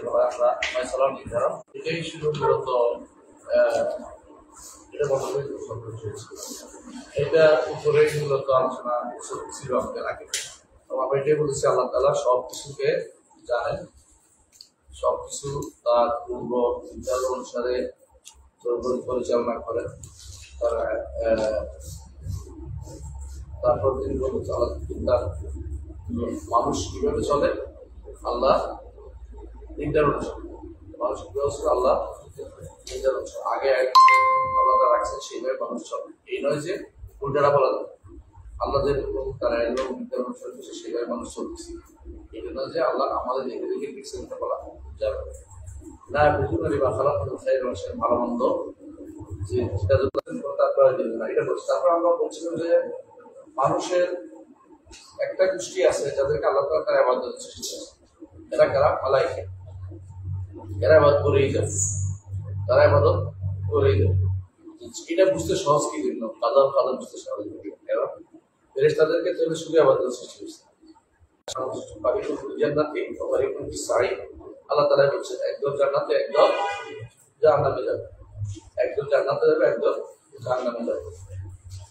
আমরা ফয়সালার নির্ধারণ এটাই ছিল মূলত এটা বদলে এটা উপরে মূলত আলোচনা ছিল আমাদের আগে। তো আমরা এটাই বলেছি আল্লাহ তাআলা সব কিছুকে জানেন, সবকিছু তার পূর্ব চিন্তার অনুসারে পরিচালনা করেন। তারপর তিনি বলছেন আল্লাহ চিন্তার মানুষ কিভাবে চলে আল্লাহ নির্ধারণ, মানুষ কিভাবে চলে আল্লাহ নির্ধারণ। আগে আল্লাহ রাখছেন সেইভাবে মানুষ চলে, এই নয় যে উল্টাটা বলা যায় আল্লাহ যে তারা নির্ধারণ চলছে সেইভাবে মানুষ চলতেছে, এটা নয় যে আল্লাহ আমাদের দেখে দেখে ফিক্সেন বলা যাবে না। বুঝুন বা খারাপ ভালো মন্দ যে তারপরে দেবে না, এটা বলছে। তারপর আমরা বলছিলাম যে মানুষের একটা গোষ্ঠী আছে যাদেরকে আল্লাহ তাআলা তার ইবাদত সৃষ্টি করেছে, এরা কারা? মালায়েকা। এরা ইবাদত করেই যাবে, তারা ইবাদত করেই যাবে। এটা বুঝতে সহজ কি দিন কাদর বুঝতে সহজ। এরা ফেরেশতাদেরকে তো শুধু ইবাদত সৃষ্টি করেছে। জান্নাতি ও বারিকুন ফিস-সাঈ, আল্লাহ তাআলা বলছে একদম জান্নাতে একদম জাহান্নামে যাবে, একদম জান্নাতে যাবে একদম জাহান্নামে যাবে।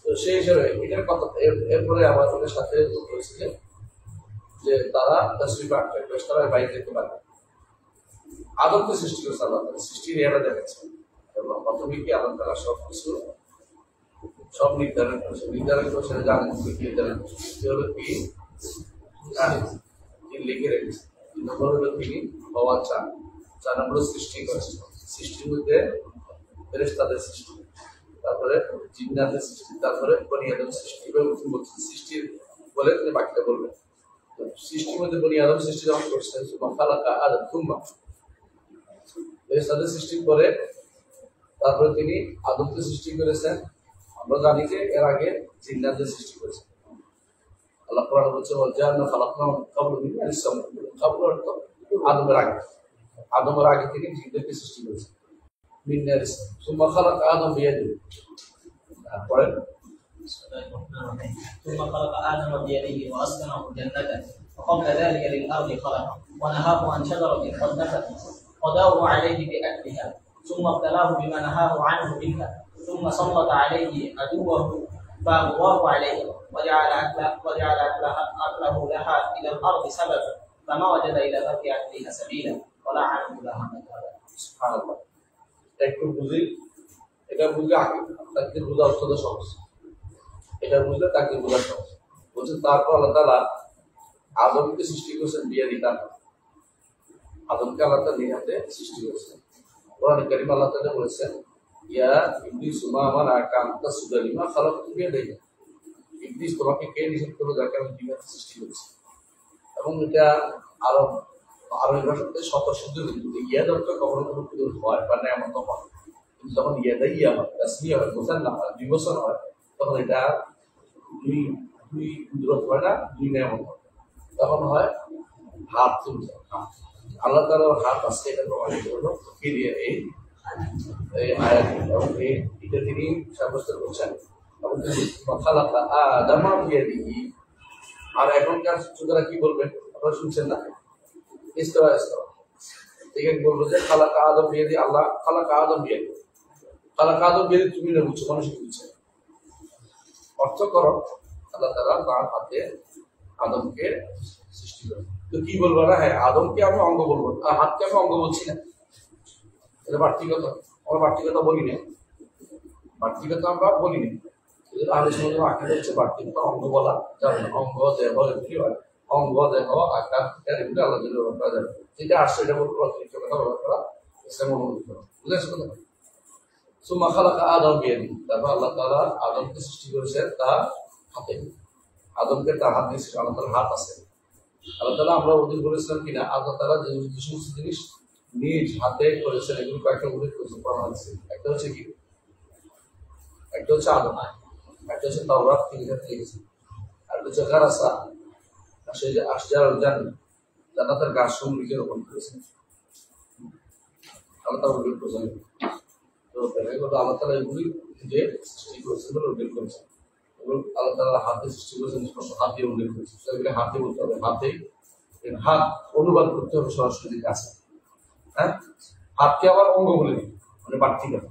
তো সেই হিসেবে এটার কথা এরপরে আমার ওদের সাথে হয়েছে যে তারা তাসবিহ পাঠ করে, তারা বাইরে যেতে পারে। আদমকে সৃষ্টি করেছে আল্লাহ তাআলা, সৃষ্টির এরা দেখাচ্ছে এবং প্রথমে কি আল্লাহ তাআলা সব কিছু সব নির্ধারণ করেছে, জানেন নির্ধারণ হলো কি তিনি লিখে রেখেছে। 3 নম্বর হলো তিনি হওয়া চান, 4 নম্বর সৃষ্টি করেছেন, সৃষ্টির মধ্যে ফেরেশতাদের সৃষ্টি, তারপরে জিন্নাতের সৃষ্টি, তারপরে বনি আদম সৃষ্টি। সৃষ্টির বলে তিনি বাকিটা বলবেন। সৃষ্টির মধ্যে বনি আদম সৃষ্টি যখন করছেন খালাকা আদম তুম্মা, ফেরেশতাদের সৃষ্টির পরে তারপরে তিনি আদমকে সৃষ্টি করেছেন। আমরা জানি যে এর আগে জিন্নাতের সৃষ্টি করেছেন। আল্লাহ কোরআনে বলছে ওয়াজাআলনা খালাকনাহুম ক্বাবলা মিন নারিস সামা, ক্বাবলা অর্থ আদমের আগে থেকে জিন্নাতকে সৃষ্টি করেছেন মিন নারিস সুম্মা খালাকা আদম বিয়াদিহি। তারপরে ثم خلق آدم بيده وأسكنه جنته وقبل ذلك للأرض خلقه ونهاه عن شجرة قد نفت قضاه عليه بأكلها ثم ابتلاه بما نهاه عنه منها ثم سلط عليه عدوه فأغواه عليه وجعل أكله لها إلى الأرض سببا فما وجد إلى ترك أكلها سبيلا ولعنه لها مكانا. سبحان الله. একটু বুঝি, এটা বুঝলে আগে তাকে বোঝা অত্যন্ত সহজ, এটা বুঝলে তাকে বোঝা সহজ। বলছেন তারপর আল্লাহ তাআলা আদমকে সৃষ্টি করেছেন বিয়ে দিতাম, আদমকে আল্লাহ তাআলা নিজ হাতে সৃষ্টি করেছেন। কোরআনে কারীমে আল্লাহ তাআলা বলেছেন ইয়া ইবলিস মা মানাকা আন তাসজুদা লিমা খালাকতু বিয়াদাইয়া, ইবলিস তোমাকে কে নিষেধ করলো যাকে আমি দুনিয়াতে সৃষ্টি করেছি। এবং এটা আরবি ভাষাতে স্বতঃসিদ্ধ, কিন্তু ইয়াদ অর্থ কখনো কোনো হয় বা নেয়ামত হয়, কিন্তু যখন ইয়াদাইয়া হয়, তাসমিয়া হয়, মুসান্না হয়, বিবচন হয়, তখন এটা দুই কুদরত হয় না, দুই নেয়ামত হয়, তখন হয় হাত। আল্লাহ তাআলার হাত আছে, এটা প্রমাণিত হলো ফিরিয়ে এই আয়াত এবং এটা তিনি সাব্যস্ত করছেন। খালাকা আদম বিয়াদিহি। আর এখনকার ছোটরা কি বলবেন আপনারা শুনছেন না, ইস্তাওয়া এখানে বলবো যে খালাকা আদম বিয়াদি, আল্লাহ খালাকা আদম বিয়াদি, খালাকা আদম বিয়াদি তুমি না বুঝছো, মানুষ বুঝছে। অর্থ করো আল্লাহ তাআলা তার হাতে আদমকে সৃষ্টি করে। তো কি বলবো না, হ্যাঁ আদমকে আমি অঙ্গ বলবো, আর হাতকে আমি অঙ্গ বলছি না, এটা বাড়তি কথা। আমরা বাড়তি কথা বলি না, বাড়তি কথা আমরা বলি না। আগে সময় আঁকিতে হচ্ছে বাড়তি কথা অঙ্গ বলা যাবে না। অঙ্গ দেহ এগুলি হয়, অঙ্গ দেহ আকার এগুলো আল্লাহ ব্যবহার করা যাবে, যেটা আসছে এটা বলবো অতিরিক্ত কথা ব্যবহার করা ইসলাম অনুমোদিত করা। বুঝেছো কথা? সুম্মা খালাকা আদম বিয়াদিহি, তারপর আল্লাহ তাআলা আদমকে সৃষ্টি করেছেন তার হাতে। আদমকে তার হাত দিয়ে আল্লাহ তাআলার হাত আছে। আল্লাহ তাআলা আমরা ওদের বলেছিলাম কিনা আল্লাহ তাআলা যে সমস্ত জিনিস নিজ হাতে করেছেন এগুলো কয়েকটা উল্লেখ করেছেন কোরআন হাদিসে। একটা হচ্ছে কি, একটা হচ্ছে আদম, একটা হচ্ছে তাওরাত তিনি লিখেছেন, আর একটা হচ্ছে গারাসা, সেই যে আশজারুল জান্নাত, জান্নাতের গাছসমূহ নিজে রোপণ করেছেন আল্লাহ তাআলা উল্লেখ করেছেন। তো আল্লাহ তাআলা এগুলি যে সৃষ্টি করেছেন বলে উল্লেখ করেছেন, এবং আল্লাহ তাআলা হাতে সৃষ্টি করেছেন, হাত দিয়ে উল্লেখ করেছেন। সেগুলো হাতে বলতে হবে, হাত অনুবাদ করতে হবে সরাসরি গাছে, হ্যাঁ, হাতকে আবার অঙ্গ বলে দিই, মানে বাড়তি কথা।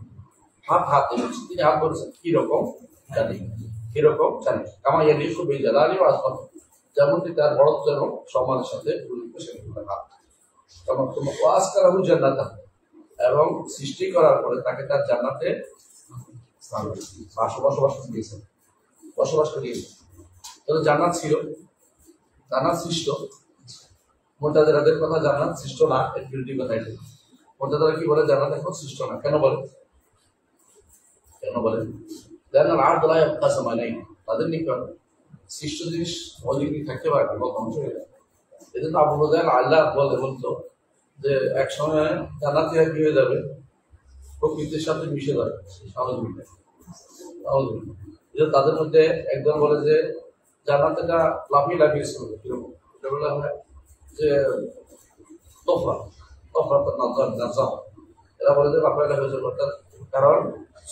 হাত এনেছি, তিনি হাত বলেছেন কিরকম জানি, কিরকম জানি, আমার ইয়াদি খুব এই জ্বালানি আসবাব, যেমনটি তার বড়ত্ব এবং সম্মানের সাথে সেটা হাত। তখন তোমার ওয়াজ করা হু জান্নাত, এবং সৃষ্টি করার পরে তাকে তার জান্নাতে বসবাস দিয়েছেন, বসবাস করিয়েছেন। তাহলে জান্নাত ছিল, জান্নাত সৃষ্ট। মুতাজিলাদের কথা জান্নাত সৃষ্ট না, এর বিরোধী কথা এটা। মুতাজিলা কি বলে জান্নাত এখন সৃষ্ট না, কেন বলে? কেন বলেন? জান্নাত আর দলায় একটা সময় নেই, তাদের নিকট সৃষ্ট জিনিস অধিক থাকতে পারে বা ধ্বংস হয়ে যায়। এই জন্য আবু হুযায়ফা আল্লাহ বলতো যে এক সময় জান্নাতীরা কি হয়ে যাবে, প্রকৃতির সাথে মিশে যাবে। তাদের মধ্যে একজন বলে যে জান্নাতটা লাফিয়ে লাফিয়েছিল, কিরকম এটা বলা হয় যে তোফরা নাজাম, এরা বলে যে লাফাইলা হয়ে যাবে, অর্থাৎ কারণ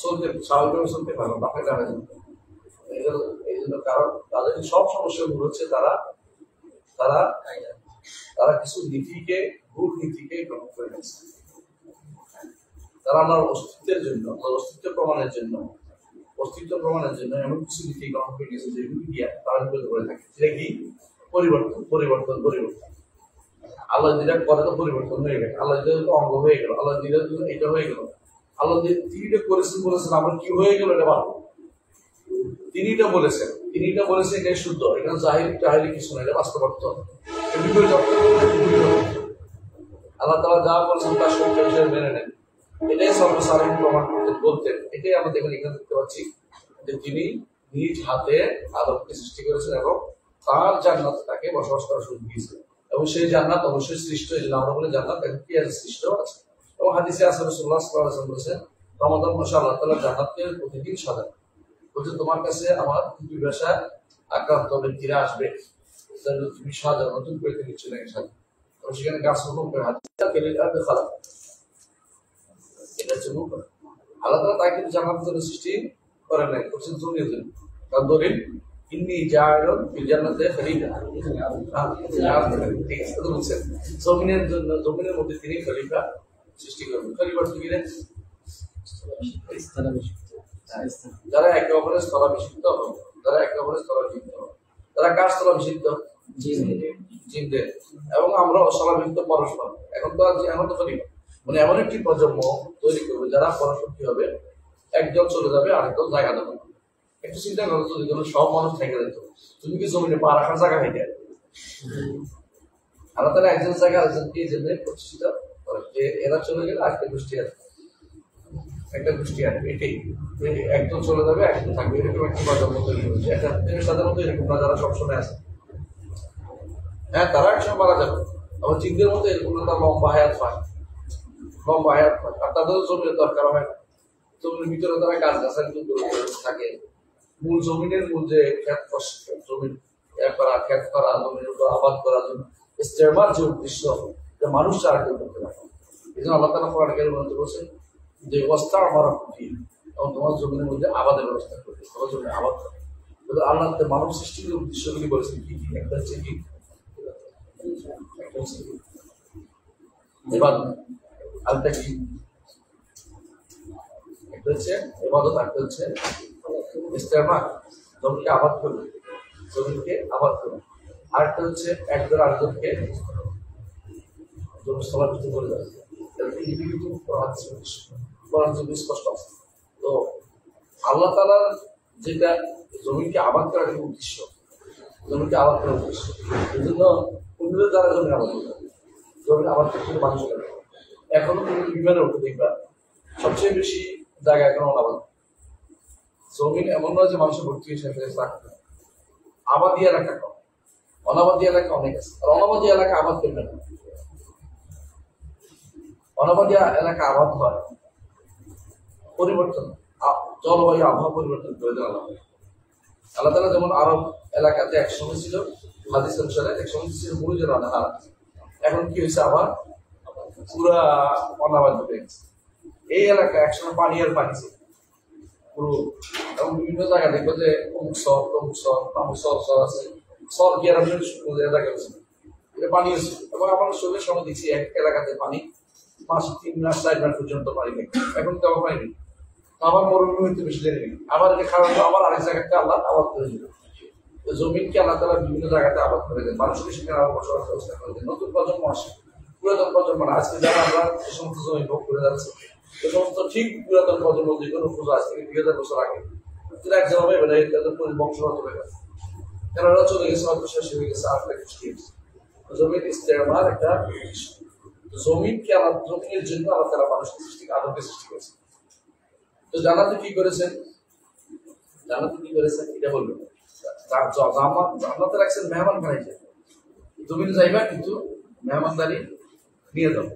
চলতে স্বাভাবিকভাবে চলতে পারবে, লাফাইলা হয়ে যাবে। এই জন্য কারণ তাদের সব সমস্যাগুলো হচ্ছে তারা তারা তারা কিছু নীতিকে, ভুল নীতিকে গ্রহণ করে নিয়েছে। তারা আমার অস্তিত্বের জন্য, অস্তিত্ব প্রমাণের জন্য এমন কিছু নীতি গ্রহণ করে নিয়েছে যেগুলি দিয়ে তারা বিপদে পড়ে থাকে। সেটা কি? পরিবর্তন। আল্লাহ যেটা করে তো পরিবর্তন হয়ে গেল, আল্লাহ যেটা অঙ্গ হয়ে গেল, আল্লাহ যেটা এটা হয়ে গেল, আল্লাহ তিনিটা বলেছেন আমরা কি হয়ে গেল এটা ভালো, তিনিটা বলেছেন এটাই শুদ্ধ, এখানে জাহিরি কিছু না, এটা বাস্তবার্থ। আল্লাহ তাআলা যা বলেছেন তার সত্য হিসেবে মেনে নেন, এটাই সর্বসাধারণ প্রমাণ করতেন, বলতেন। এটাই আমরা এখানে দেখতে পাচ্ছি যে তিনি নিজ হাতে আদমকে সৃষ্টি করেছেন এবং তার জান্নাত তাকে বসবাস করার সুযোগ দিয়েছেন, এবং সেই জান্নাত অবশ্যই সৃষ্ট, এই জন্য আমরা বলি জান্নাত এখন কি আছে, সৃষ্ট আছে। এবং হাদিসে আছে রাসূলুল্লাহ সাল্লাল্লাহু আলাইহি ওয়াসাল্লাম বলেছেন রমাদান মাসে আল্লাহ তাআলা জান্নাতকে প্রতিদিন সাজান, বলছে তোমার কাছে আমার পিপাসা আক্রান্ত ব্যক্তিরা আসবে, তুমি সাজাও, নতুন করে তিনি চলে গেছেন, সেখানে গাছ রোপণ করে খারাপ, এটা হচ্ছে মুখ। আল্লাহ তাআলা তাকে কিন্তু জান্নাতের জন্য সৃষ্টি করেন নাই, করছেন জমির জন্য। কারণ ধরেন ইন্নী জাইলুন ফিল জান্নাতি খলিফা, ঠিক আছে, তো বলছেন জমিনের জন্য, জমিনের মধ্যে তিনি খলিফা সৃষ্টি করবেন। খলিফার কি রে? যারা একে অপরের স্থলাভিষিক্ত হবে, তারা কার স্থলাভিষিক্ত? জিনদের। এবং আমরা স্থলাভিষিক্ত পরস্পর। এখন তো খলিফা মানে এমন একটি প্রজন্ম তৈরি করবে যারা পরস্পর কি হবে, একদল চলে যাবে আরেকদল জায়গা দেবে। একটু চিন্তা করো, যদি সব মানুষ থেকে যেত, তুমি কি জমিনে পা রাখার জায়গা হয়ে যায়? আল্লাহ তাআলা একজন জায়গা আরেকজনকে এই জন্য প্রতিষ্ঠিত করে যে এরা চলে গেলে আরেকটা গোষ্ঠী আসবে, এটাই একজন চলে যাবে একজন থাকবে, এরকম একটা প্রজন্ম তৈরি হচ্ছে। একটা সাধারণত এরকম না, যারা সবসময় আছে, হ্যাঁ তারা একসময় মারা যাবে। আবার জিনদের মধ্যে এরকম না, তারা লম্বা হায়াত পায়, আর তাদেরও জমির দরকার হয় না। জমির ভিতরে তারা গাছ গাছালি থাকে। মূল জমিনের মূল যে জমিন ক্ষেত করা, জমির উপর আবাদ করার জন্য ইস্তেমার যে উদ্দেশ্য, যে মানুষ ছাড়া কেউ করতে পারে। এই জন্য আল্লাহ তাআলা কোরআনে কারীমে বলছেন যে ওয়াস্তা আমার এবং তোমার জমিনের মধ্যে আবাদের ব্যবস্থা করবে, তোমার জমি আবাদ করে। আল্লাহ মানব সৃষ্টির উদ্দেশ্যগুলি বলেছেন কি কি? একটা হচ্ছে কি, আরেকটা কি, একটা হচ্ছে ইবাদত, একটা হচ্ছে ইস্তেমা, জমিকে আবাদ করবে, আরেকটা হচ্ছে একজন আরেকজনকে জমি স্থলাভিষিক্ত করে যাবে। স্পষ্ট আছে। তো আল্লাহ তাআলার যেটা জমিকে আবাদ করার উদ্দেশ্য, এই জন্য অন্যদের দ্বারা জমি আবাদ করতে হবে, জমি আবাদ করতে মানুষ করে। এখনো তুমি বিমানের উপর দেখবা সবচেয়ে বেশি জায়গা এখন অনাবাদ। জমিন এমন নয় যে মানুষের ভর্তি হয়েছে, আবাদি এলাকা কম, অনাবাদী এলাকা অনেক আছে। আর অনাবাদী এলাকা আবাদ করবে না, অনাবাদী এলাকা আবাদ হয় পরিবর্তন, জলবায়ু আবহাওয়া পরিবর্তন করে দেওয়া হয়। আল্লাহ তাআলা যেমন আরব এলাকাতে একসময় ছিল, হাদিস অনুসারে একসময় ছিল মুরুজের আনহার, এখন কি হয়েছে আবার পুরা অনাবাদ হয়ে গেছে। এই এলাকা একসময় পানি আর পানি ছিল পুরো, এবং বিভিন্ন জায়গায় দেখবো যে অমুক সর আছে, সর কি আর এলাকা আছে, এটা পানি আছে। এবং আমার শরীরের সময় দেখছি এক এলাকাতে পানি মাস 3 মাস 4 মাস পর্যন্ত পানি নেই, এখন তো আবার পানি নেই, আবার মরুভূমিতে বেশি দেরি নেই, আবার এটা খারাপ আবার আরেক জায়গাতে আল্লাহ আবাদ করে দিল। জমিনকে আল্লাহ তাআলা বিভিন্ন জায়গাতে আবাদ করে দেন, মানুষকে সেখানে আবার বসবাস ব্যবস্থা করে দেন, নতুন প্রজন্ম আসে, পুরাতন প্রজন্ম না। আজকে যারা আমরা যে সমস্ত জমি ভোগ করে যাচ্ছি সে সমস্ত ঠিক পুরাতন প্রজন্ম যে কোনো পুজো আজ থেকে 2000 বছর আগে তারা এক জায়গায় বেড়ে তাদের বংশগত চলে গেছে, কেন ওরা চলে গেছে, হয়তো শেষ হয়ে গেছে, আর সৃষ্টি হয়েছে। জমির ইস্তেমাল একটা জমিনকে আল্লাহ, জমিনের জন্য আল্লাহ তাআলা মানুষকে সৃষ্টি, আদমকে সৃষ্টি করেছে। তো জান্নাতে কি করেছেন, জান্নাতে কি করেছেন এটা বলবো, জান্নাতে রাখছেন মেহমান খানাইছে, তুমি যাইবা কিন্তু মেহমানদারি নিয়ে যাও।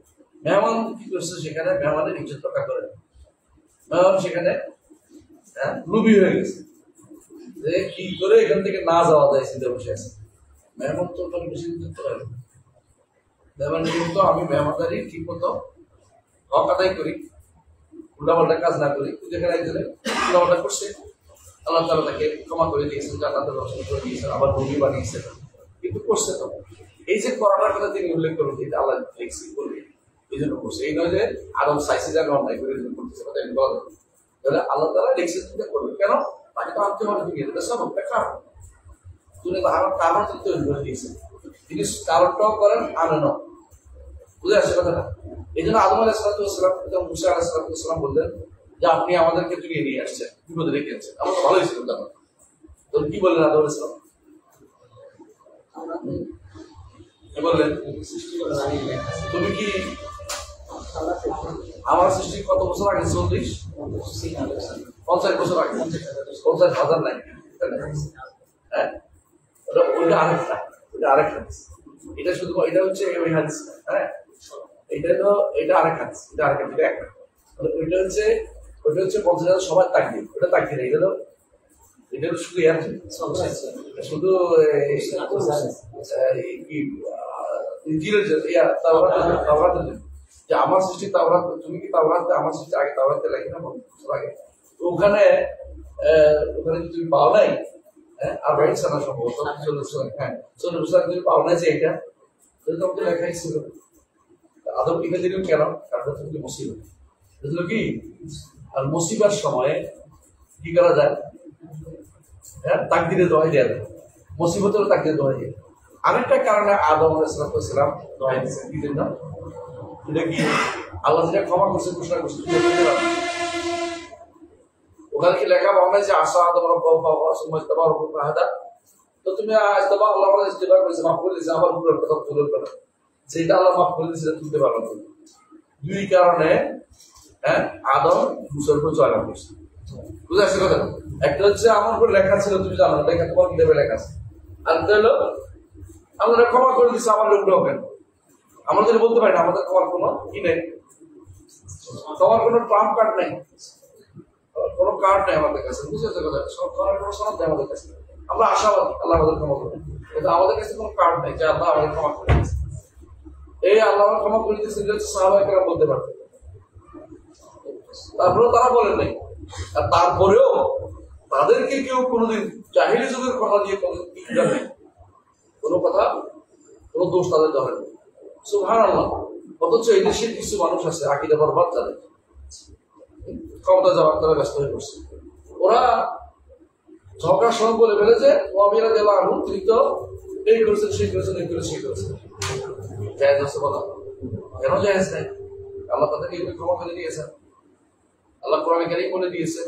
মেহমান কি করছে সেখানে, মেহমানের ইজ্জত রক্ষা করে, মেহমান সেখানে লুবি হয়ে গেছে যে কি করে এখান থেকে না যাওয়া যায়, চিন্তা বসে আছে। মেহমান তো বেশি করতে পারে, মেহমান কিন্তু আমি মেহমানদারি ঠিক মতো হক আদায় করি, উল্টাপাল্টা কাজ না করি, যেখানে একজনে উল্টাপাল্টা করছে আল্লাহ তাআলা তাকে ক্ষমা করে দিয়েছেন, জান্নাতের ব্যবস্থা করে দিয়েছেন, আবার ভূমি বানিয়েছেন, কিন্তু করছে তো। এই যে করাটার কথা তিনি উল্লেখ করবেন, এটা আল্লাহ লিখছি করবে, এই জন্য করছে। এই নয় যে আদম চাইছে যে আমি অন্যায় করে করতেছে, তাহলে আল্লাহ তাআলা লিখছে তুমি করবে কেন, তাকে তো আনতে হবে, তুমি এটা সব একটা কারণ, তুমি আমার কারণ তৈরি করে দিয়েছেন, তিনি কারণটাও করেন আনেন, বুঝে আসছে কথাটা। এই জন্য আদম আলাইহিস সালাম, মুসা আলাইহিস সালাম বললেন যে আপনি আমাদেরকে দুনিয়া নিয়ে আসছেন, বিপদে রেখে আনছেন, আমরা তো ভালোই ছিলাম তখন। তো কি বললেন আদম আলাইহিস সালাম, বললেন তুমি কি আমার সৃষ্টি কত বছর আগে, 40-50 বছর আগে, 50,000 নাই, হ্যাঁ ওইটা আরেকটা, ওইটা আরেকটা, এটা শুধু এটা হচ্ছে ওই হাদিস, হ্যাঁ এটা আরেক হাদিস, এটা আরেক হাদিস, একটা ওইটা হচ্ছে 50,000 সবার তাকদীর, ওটা তাকদীর, এটা হলো শুধু ইয়ার শুধু যে আমার সৃষ্টি তাওরাত, তুমি কি তাওরাতে আমার সৃষ্টি আগে তাওরাতে লেখে না আগে, ওখানে তুমি পাও নাই, হ্যাঁ আর বাইশ সানা সম্ভবত 40 বছর তুমি পাও নাই যে এটা তোমাকে লেখাই ছিল। আদম লিখে দিলেন কেন, কারণ তুমি মুসিবত বুঝলো কি, আর মুসিবার সময়ে কি করা যায়, হ্যাঁ তাকদিরে দোহাই দেওয়া যায়, মুসিবতের তাকদিরে দোহাই দেয়। আরেকটা কারণে আদম আলাইহিস সালাম দোহাই দিয়েছেন, কি জন্য, এটা কি আল্লাহ যেটা ক্ষমা করছে, ঘোষণা করছে, ওখানে কি লেখা পাও না যে আশা আদম রাব্বাহু, তো তুমি আল্লাহ ইস্তেগফার করেছে, মাফ করে দিয়েছে, আবার ভুলের কথা তুলবে না, যেটা আল্লাহ মাফ করে দিয়েছে তুলতে পারবে না। দুই কারণে হ্যাঁ আদম মুসার উপর জয়লাভ করছে, বুঝে আসছে কথা। একটা হচ্ছে আমার উপর লেখা ছিল, তুমি জানো লেখা তোমার কিতাবে লেখা আছে, আর একটা হলো আল্লাহ ক্ষমা করে দিচ্ছে, আমার লোকটা হবে না, আমরা যদি বলতে পারি না আমাদের তোমার কোনো কি নেই, তোমার কোনো ট্রাম্প কার্ড নেই, কোনো কার্ড নেই আমাদের কাছে, বুঝেছে কথা, সব ধরনের কোনো সনদ নেই আমাদের কাছে, আমরা আশাবাদী আল্লাহ আমাদের ক্ষমা করবেন, কিন্তু আমাদের কাছে কোনো কার্ড নেই যে আল্লাহ আমাদের ক্ষমা করে দিয়েছে। এই আল্লাহ ক্ষমা করে দিয়েছে সাহাবায়ে কেরাম বলতে পারতেন, তারপরেও তারা বলেন নাই। আর তারপরেও তাদেরকে কেউ কোনোদিন জাহিলি যুগের কথা দিয়ে কোনো কথা, কোনো দোষ তাদের ধরেন, সুবহানাল্লাহ। অথচ এই দেশের কিছু মানুষ আছে আকীদা বরবাদ, যাদের ক্ষমতা যাওয়ার তারা ব্যস্ত হয়ে পড়ছে, ওরা ঝগড়ার সময় বলে ফেলেছে মুআবিয়া রাদিয়াল্লাহু আনহু তিনি তো এই করেছেন, সেই করেছেন, এই করেছেন, সেই করেছেন। জায়েজ আছে বলা, কেন জায়েজ নাই? আল্লাহ তাদেরকে ক্ষমা করে দিয়েছেন, আল্লাহ কোরআনে কারীম বলে দিয়েছে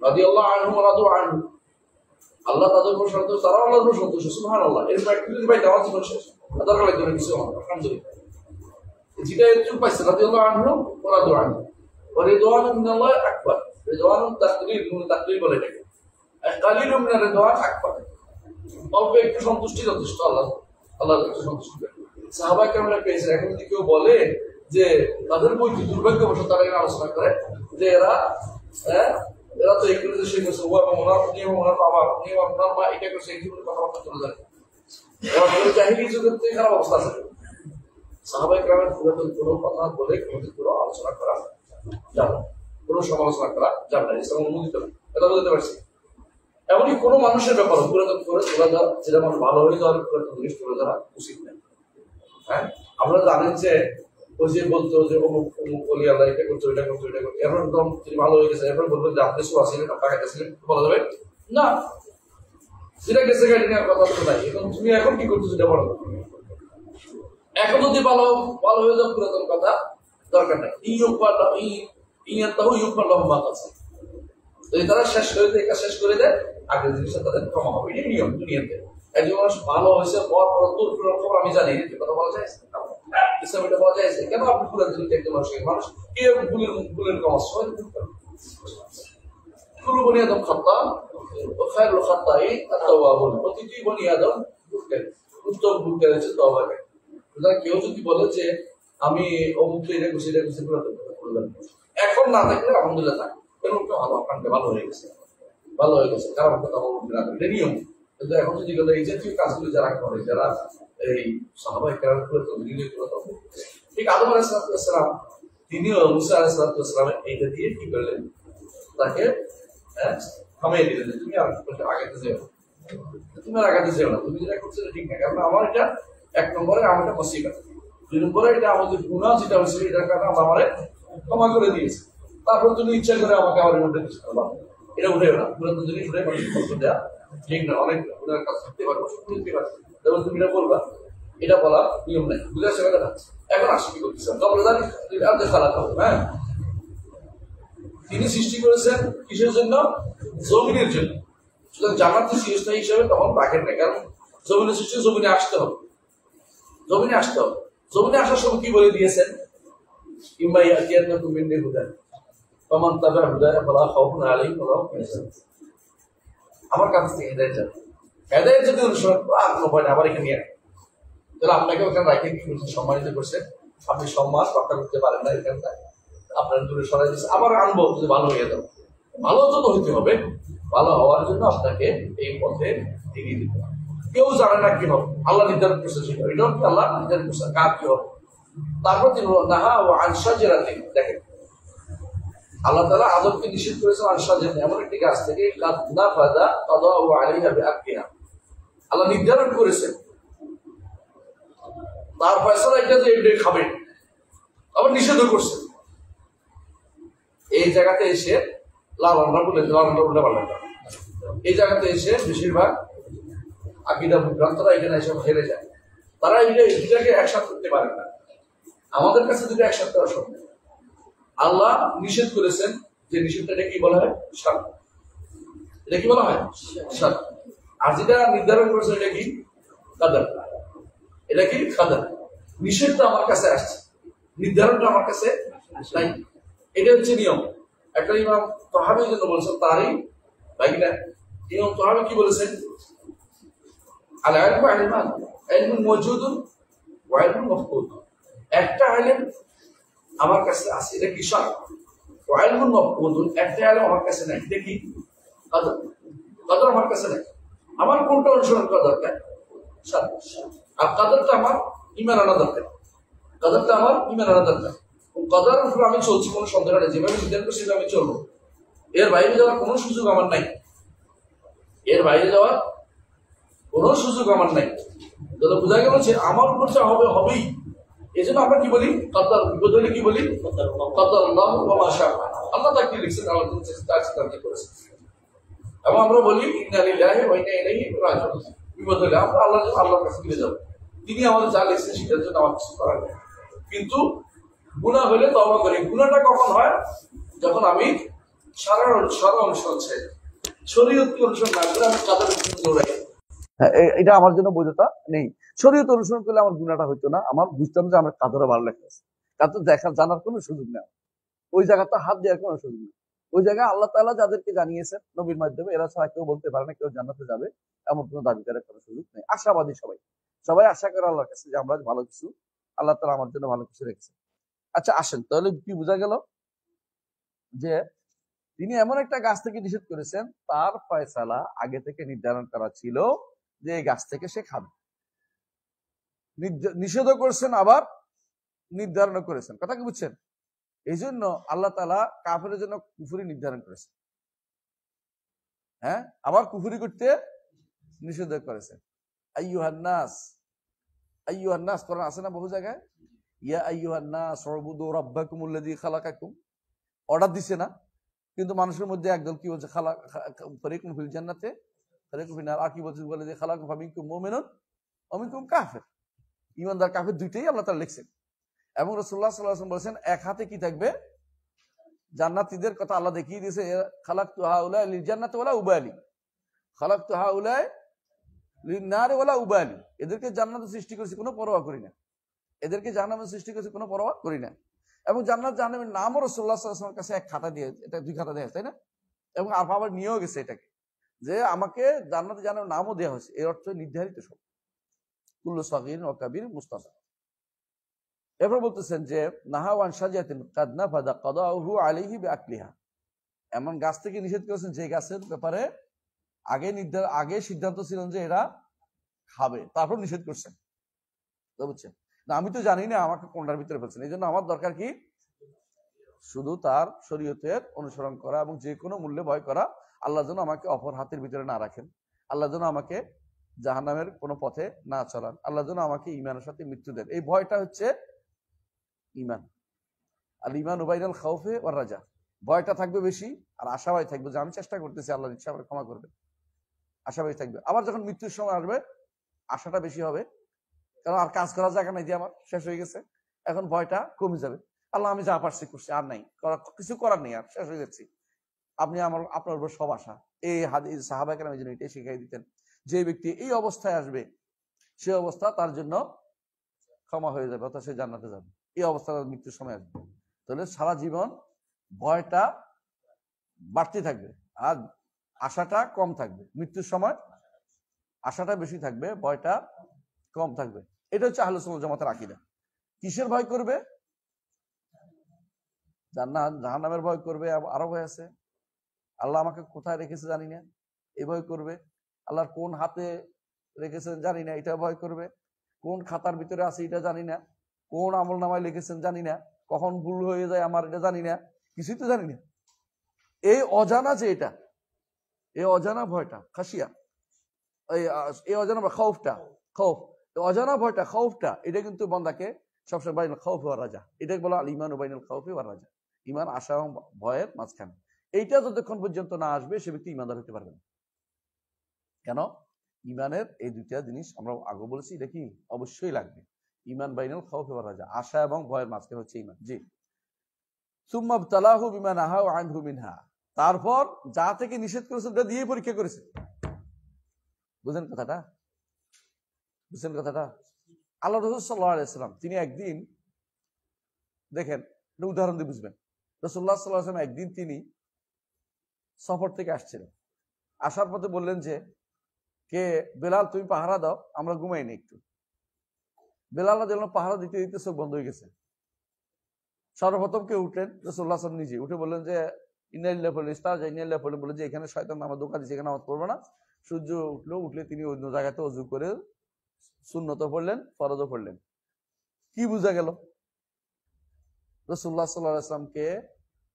রাদিয়াল্লাহু আনহু ওয়া রাদু আনহু, আল্লাহ তাদের উপর সন্তুষ্ট, তারা আল্লাহর উপর সন্তুষ্ট, সুবহানাল্লাহ। এর প্র্যাকটিক্যালি ভাই দাওয়াত জীবন শেষ, দরকার লাগবে না কিছু, আলহামদুলিল্লাহ। যেটা একটু পাইছে রাদিয়াল্লাহু আনহু ওয়া রাদু আনহু, ওয়া রিদওয়ানু মিনাল্লাহি আকবার, রিদওয়ানু তাকদীর বলে থাকে, আর কালিলু মিনার রিদওয়ান আকবার, অল্প একটু সন্তুষ্টি যথেষ্ট, আল্লাহর একটু সন্তুষ্টি। সাহাবায়ে কেরামরা পেয়েছে। এখন যদি কেউ বলে যে তাদের বইটি দুর্ভাগ্যবশত তারা এখানে আলোচনা করে যে এরা তো এই করে সেই করছে, ওনার নিয়ম, ওনার বাবা নিয়ম, ওনার মা এটা করছে, এই জীবনের কথাবার্তা চলে যায়। জাহিলি যুগের তো খারাপ অবস্থা আছে। সাহাবায়ে কেরামের পুরাতন কোনো কথা বলে কোনো আলোচনা করা যাবে না, কোনো সমালোচনা করা যাবে না, ইসলাম অনুমোদিত না, এটা বলতে পারছি। এমনকি কোনো মানুষের ব্যাপার পুরাতন করে তোলা যাওয়া, যেটা মানুষ ভালো হয়ে যাওয়ার পুরাতন জিনিস তুলে ধরা উচিত নেই। হ্যাঁ, আপনারা জানেন যে ওই যে বলতো যে অমুক অমুক অলি আল্লাহ এটা করছো এটা করছো এটা করছো, এখন একদম তিনি ভালো হয়ে গেছে, এখন বলবেন যে আপনি সুয়া ছিলেন আপনার কাছে ছিলেন, বলা যাবে না। যেটা গেছে গাড়ি নেওয়ার কথা তো নাই, এখন তুমি এখন কি করছো সেটা বলো। এখন যদি ভালো ভালো হয়ে যাও পুরাতন কথা দরকার নাই। ইউক আছে যদি তারা শেষ করে দেয়, শেষ করে দেয়, আগের জিনিসটা তাদের ক্ষমা হবে। এটাই নিয়ম দুনিয়াতে। একজন মানুষ ভালো হয়েছে পর খবর আমি জানি যে কথা বলা যায় ইসলাম এটা বলা যায় কেন আপনি পুরান জিনিস একজন মানুষের মানুষ কে ভুলের কম সবাই ভুল করে। কুলু বনি আদম খাত্তা ও খায়রুল খাত্তাইন আত-তাওয়াবুন, প্রতিটি বনি আদম ভুলকারী, উত্তম ভুলকারী হচ্ছে তওবাকারী। সুতরাং কেউ যদি বলে যে আমি অমুক এটা করছি এটা করছি পুরাতন কথা বললাম, এখন না থাকলে আলহামদুলিল্লাহ থাক, এরকম ভালো আপনাকে ভালো হয়ে গেছে, ভালো হয়ে গেছে, কারণ কথা বলতে না এটা নিয়ম। কিন্তু এখন যদি এই জাতীয় কাজগুলো যারা করে, যারা এই সাহাবায়ে কেরাম পুরাতন ঠিক আদম আলাইহিস সালাম তিনিও মুসা আলাইহিস সালামের এইটা দিয়ে কি করলেন, তাকে থামিয়ে দিলেন যে তুমি আর আগাতে যেও না, তুমি আর আগাতে যেও না, তুমি যেটা করছো ঠিক না। কারণ আমার এটা এক নম্বরে আমার এটা মুসিবত, দুই নম্বরে এটা আমাদের গুনাহ যেটা হয়েছে এটার কারণে আল্লাহ আমারে ক্ষমা করে দিয়েছে। তারপর তুমি ইচ্ছা করে আমাকে আবার উঠে দিচ্ছ, এটা উঠেও না, পুরাতন জিনিস উঠে কষ্ট দেওয়া ঠিক না। অনেক গুনার কাজ করতে পারবো, শুনতে পারবো, যেমন তুমি এটা বলবা, এটা বলার নিয়ম নাই, বুঝে আসছে কথা। এখন আসি কি করতেছেন হ্যাঁ, তিনি সৃষ্টি করেছেন কিসের জন্য? জমিনের জন্য। সুতরাং জান্নাতের চিরস্থায়ী হিসেবে তখন রাখেন না, কারণ জমিনের সৃষ্টি জমিনে আসতে হবে, জমিনে আসতে হবে। জমিনে আসার সময় কি বলে দিয়েছেন? ইম্মা ইয়াতিয়াকুম মিন্নি হুদা ফামান তাবি'a হুদায়া ফালা খাউফুন আলাইহিম ওয়া লাহুম ইয়াহজানুন। আমার কাছ থেকে হেদায়েত যাবে, হেদায়েত যদি অনুসরণ করো আর কোনো ভয় না, আবার এখানে নিয়ে তাহলে আপনাকে ওখানে রাখে কি সম্মানিত করছে, আপনি সম্মান রক্ষা করতে পারেন না, এখানটা আপনার দূরে সরাই দিচ্ছে, আবার আনবো যদি ভালো হয়ে যাবে। ভালো জন্য হইতে হবে, ভালো হওয়ার জন্য আপনাকে এই পথে এগিয়ে দিতে হবে। কেউ জানে না কি হবে, আল্লাহ নির্ধারণ করছে সেটা, এটাও কি আল্লাহ নির্ধারণ করছে কার কি হবে। তারপর তিনি নাহা ও আনসা জেরাতে দেখেন, আল্লাহ তাআলা আদমকে নিষেধ করেছেন আনসা জেরাতে, এমন একটি গাছ থেকে না ফাদা তাদা ও আলাইহা বিআকিহা, আল্লাহ নির্ধারণ করেছেন তার ফয়সালা এটা যে এটা খাবেন, আবার নিষেধ করছে। এই জায়গাতে এসে লালনরা বলে লালনরা উল্টা পাল্টা, এই জায়গাতে এসে বেশিরভাগ আকীদা ভ্রান্তরা এখানে এসে হেরে যায়, তারা এটাকে একসাথে করতে পারে না। আমাদের কাছে যদি একসাথে করা সম্ভব। আল্লাহ নিষেধ করেছেন, যে নিষেধটা কি বলা হয়? শারক। এটা কি বলা হয়? শারক। আর যেটা নির্ধারণ করেছেন এটা কি? কাদার। এটা কি? কাদার। নিষেধটা আমার কাছে আসছে, নির্ধারণটা আমার কাছে নাই, এটা হচ্ছে নিয়ম। একটা ইমাম তাহাবীর জন্য বলেছেন, তারই তাই না, ইমাম তাহাবী কি বলেছেন? আল ইলমু ইলমান, ইলমুন মাওজুদুন ওয়া ইলমুন মাফকুদ। একটা ইলম আমার কাছে আছে, এটা কি শারক। ওয়া ইলমুন মাফকুদ, একটা ইলম আমার কাছে নাই, এটা কি? কাদার। কাদার আমার কাছে নাই, আমার কোনটা অনুসরণ করা দরকার? শারক। আর কাদারটা আমার ঈমান আনা দরকার, কাদারটা আমার ঈমান আনা দরকার। কাদারের উপর আমি চলছি, কোনো সন্দেহ নেই, যেভাবে সিদ্ধান্ত করছি আমি চলবো, এর বাইরে যাওয়ার কোনো সুযোগ আমার নাই, এর বাইরে যাওয়ার কোনো সুযোগ আমার নাই। তাহলে বোঝা গেল যে আমার উপর যা হবে হবেই। এই জন্য আমরা কি বলি? কাদার বিপদ হলে কি বলি? কাদারাল্লাহু ওয়া মা শাআ ফাআল। আল্লাহ তাকে লিখছেন, আল্লাহ তার সিদ্ধান্ত করেছেন। এবং আমরা বলি ইন্না লিল্লাহি ওয়া ইন্না ইলাইহি রাজিউন। বিপদ হলে আমরা আল্লাহর কাছে ফিরে যাব, তিনি আমাদের যা লিখছেন সেটার জন্য আমার কিছু করার নেই। কিন্তু গুনাহ হলে তওবা করি। গুনাহটা কখন হয়? যখন আমি সারা অনুসরণ ছেড়ে শরীয়তকে অনুসরণ না করে আমি কাদারের পিছনে দৌড়াই। এটা আমার জন্য বৈধতা নেই। শরীয়ত অনুসরণ করলে আমার গুনাহটা হইতো না, আমার বুঝতাম যে আমার কাদারে ভালো লেখা আছে, কাদার দেখার জানার কোনো সুযোগ নেই, ওই জায়গাটা হাত দেওয়ার কোনো সুযোগ নেই। ওই জায়গায় আল্লাহ তাআলা যাদেরকে জানিয়েছেন নবীর মাধ্যমে, এরা ছাড়া কেউ বলতে পারে না কেউ জান্নাতে যাবে, এমন কোনো দাবি করার কোনো সুযোগ নেই। আশাবাদী সবাই, সবাই আশা করে আল্লাহর কাছে যে আমরা ভালো কিছু, আল্লাহ তাআলা আমার জন্য ভালো কিছু রেখেছেন। আচ্ছা আসেন, তাহলে কি বোঝা গেল? যে তিনি এমন একটা গাছ থেকে নিষেধ করেছেন, তার ফয়সালা আগে থেকে নির্ধারণ করা ছিল যে এই গাছ থেকে সে খাবে। নিষেধও করেছেন, আবার নির্ধারণ করেছেন। কথা কি বুঝছেন? এই জন্য আল্লাহ তাআলা কাফেরের জন্য কুফরি নির্ধারণ করেছেন, হ্যাঁ, আবার কুফরি করতে নিষেধ করেছেন। আইয়ুহান নাস, আইয়ুহান নাস কোরআন আছে না বহু জায়গায়? ইয়া আইয়ুহান নাস উবুদু রাব্বাকুমুল্লাযী খালাকাকুম, অর্ডার দিছে না? কিন্তু মানুষের মধ্যে একদল কি বলছে, ফারিকুন ফিল জান্নাতে ফারিকুন ফিন নার, আর কি বলছে, বলে যে খালাকাকুম ফামিনকুম মুমিনুন ওয়া মিনকুম কাফির। ঈমানদার কাফির দুইটাই আল্লাহ তাআলা লিখছেন। এবং রাসূলুল্লাহ সাল্লাল্লাহু আলাইহি ওয়াসাল্লাম বলেছেন, এক হাতে কি থাকবে, জান্নাতীদের কথা আল্লাহ দেখিয়ে দিয়েছে, খালাকতু হাউলা লিল জান্নাতি ওয়ালা উবালি, খালাকতু হাউলা লিন নার ওয়ালা উবালি, এদেরকে জান্নাতে সৃষ্টি করেছি কোনো পরোয়া করি না, এদেরকে জাহান্নামে সৃষ্টি করেছি কোনো পরোয়া করি না। এবং জান্নাত জাহান্নামের নামও রাসূলুল্লাহ সাল্লাল্লাহু আলাইহি ওয়াসাল্লামের কাছে এক খাতা দিয়ে, এটা দুই খাতা দেয়া, তাই না? এবং আবার নিয়েও গেছে এটাকে, যে আমাকে জান্নাতে জাহান্নামের নামও দেওয়া হয়েছে, এর অর্থ নির্ধারিত সব, কুল্লু সাগীর ওয়া কাবীর মুস্তাসা। এরপর বলতেছেন যে নাহা ওয়ান শাজাতিন কাদ নাফাদা কাদাউহু আলাইহি বিআকলিহা, এমন গাছ থেকে নিষেধ করেছেন যে গাছের ব্যাপারে আগে সিদ্ধান্ত ছিলেন যে এরা খাবে, তারপর নিষেধ করছেন। বুঝছেন না? আমি তো জানি না আমাকে কোনটার ভিতরে ফেলছেন, এই জন্য আমার দরকার কি, শুধু তার শরীয়তের অনুসরণ করা এবং যে কোনো মূল্যে ভয় করা। আল্লাহ যেন আমাকে অপর হাতের ভিতরে না রাখেন, আল্লাহ যেন আমাকে জাহান্নামের কোনো পথে না চলান, আল্লাহ যেন আমাকে ঈমানের সাথে মৃত্যু দেন। এই ভয়টা হচ্ছে ঈমান। আল ঈমান বাইনাল খাউফি ওয়ার রাজা, ভয়টা থাকবে বেশি আর আশাবাদী থাকবে যে আমি চেষ্টা করতেছি, আল্লাহর ইচ্ছা করে ক্ষমা করবে, আশাবাদী থাকবে। আবার যখন মৃত্যুর সময় আসবে আশাটা বেশি হবে, কারণ আর কাজ করার জায়গা নাই, যে আমার শেষ হয়ে গেছে, এখন ভয়টা কমে যাবে। আল্লাহ আমি যা পারছি করছি, আর নাই কিছু করার নেই, আর শেষ হয়ে যাচ্ছি, আপনি আপনার উপর সব আশা। এই হাদিস সাহাবায়ে কেরাম এই জন্য এটাই শিখাই দিতেন, যে ব্যক্তি এই অবস্থায় আসবে সে অবস্থা তার জন্য ক্ষমা হয়ে যাবে, অর্থাৎ সে জান্নাতে যাবে। এই অবস্থা মৃত্যুর সময় আসবে, তাহলে সারা জীবন ভয়টা বাড়তে থাকবে আর আশাটা কম থাকবে, মৃত্যুর সময় আশাটা বেশি থাকবে, ভয়টা কম থাকবে। এটা হচ্ছে আহলে সুন্নাত ওয়াল জামাতের আকীদা। কিসের ভয় করবে? জান্নাত জাহান্নামের ভয় করবে। আরো ভয় আছে, আল্লাহ আমাকে কোথায় রেখেছে জানি না, এই ভয় করবে। আল্লাহর কোন হাতে রেখেছেন জানি না, এটা ভয় করবে। কোন খাতার ভিতরে আছে এটা জানি না, কোন আমল নামায় লিখেছেন জানি না, কখন ভুল হয়ে যায় আমার এটা জানি না, কিছুই তো জানি না। এই অজানা যে এটা, এই অজানা ভয়টা, খাসিয়া, এই অজানা খৌফটা, খৌফ, অজানা ভয়টা, খৌফটা, এটা কিন্তু বান্দাকে সবসময় বাইনাল খাউফি ওয়ার রাজা, এটাকে বলা আল ঈমান বাইনাল খাউফি ওয়ার রাজা, ঈমান আশা এবং ভয়ের মাঝখানে। এইটা যতক্ষণ পর্যন্ত না আসবে সে ব্যক্তি ঈমানদার হতে পারবে না। কেন? ঈমানের এই দুইটা জিনিস আমরা আগে বলেছি, এটা কি অবশ্যই লাগবে। ঈমান বাইনাল খাউফি ওয়ার রাজা, আশা এবং ভয়ের মাঝখানে হচ্ছে ঈমান। জি। সুম্মা ইবতালাহু বিমা নাহাউ আনহু মিনহা, তারপর যা থেকে নিষেধ করেছে ওটা দিয়ে পরীক্ষা করেছে। বুঝেন কথাটা? বুঝছেন কথাটা? আল্লাহ রাসূল সাল্লাল্লাহু আলাইহি ওয়াসাল্লাম তিনি একদিন, দেখেন একটা উদাহরণ দিয়ে বুঝবেন। রাসূলুল্লাহ সাল্লাল্লাহু আলাইহি ওয়াসাল্লাম একদিন তিনি সফর থেকে আসছিলেন, আসার পথে বললেন যে, কে বেলাল তুমি পাহারা দাও, আমরা ঘুমাই নি একটু। বেলাল রাদিয়াল্লাহু পাহারা দিতে দিতে চোখ বন্ধ হয়ে গেছে। সর্বপ্রথম কে উঠলেন? রাসূলুল্লাহ সাল্লাল্লাহু আলাইহি ওয়াসাল্লাম নিজে উঠে বললেন যে ইন্না লিল্লাহি ওয়া ইন্না ইলাইহি রাজিউন, ইন্না লিল্লাহি ওয়া ইন্না, বলে যে এখানে শয়তান নামাজ ধোঁকা দিয়েছে, এখানে নামাজ পড়বে না। সূর্য উঠলে তিনি অন্য জায়গাতে ওযু করে সুন্নতও পড়লেন, ফরজও পড়লেন। কি বোঝা গেল? রাসূলুল্লাহ সাল্লাল্লাহু আলাইহি ওয়াসাল্লামকে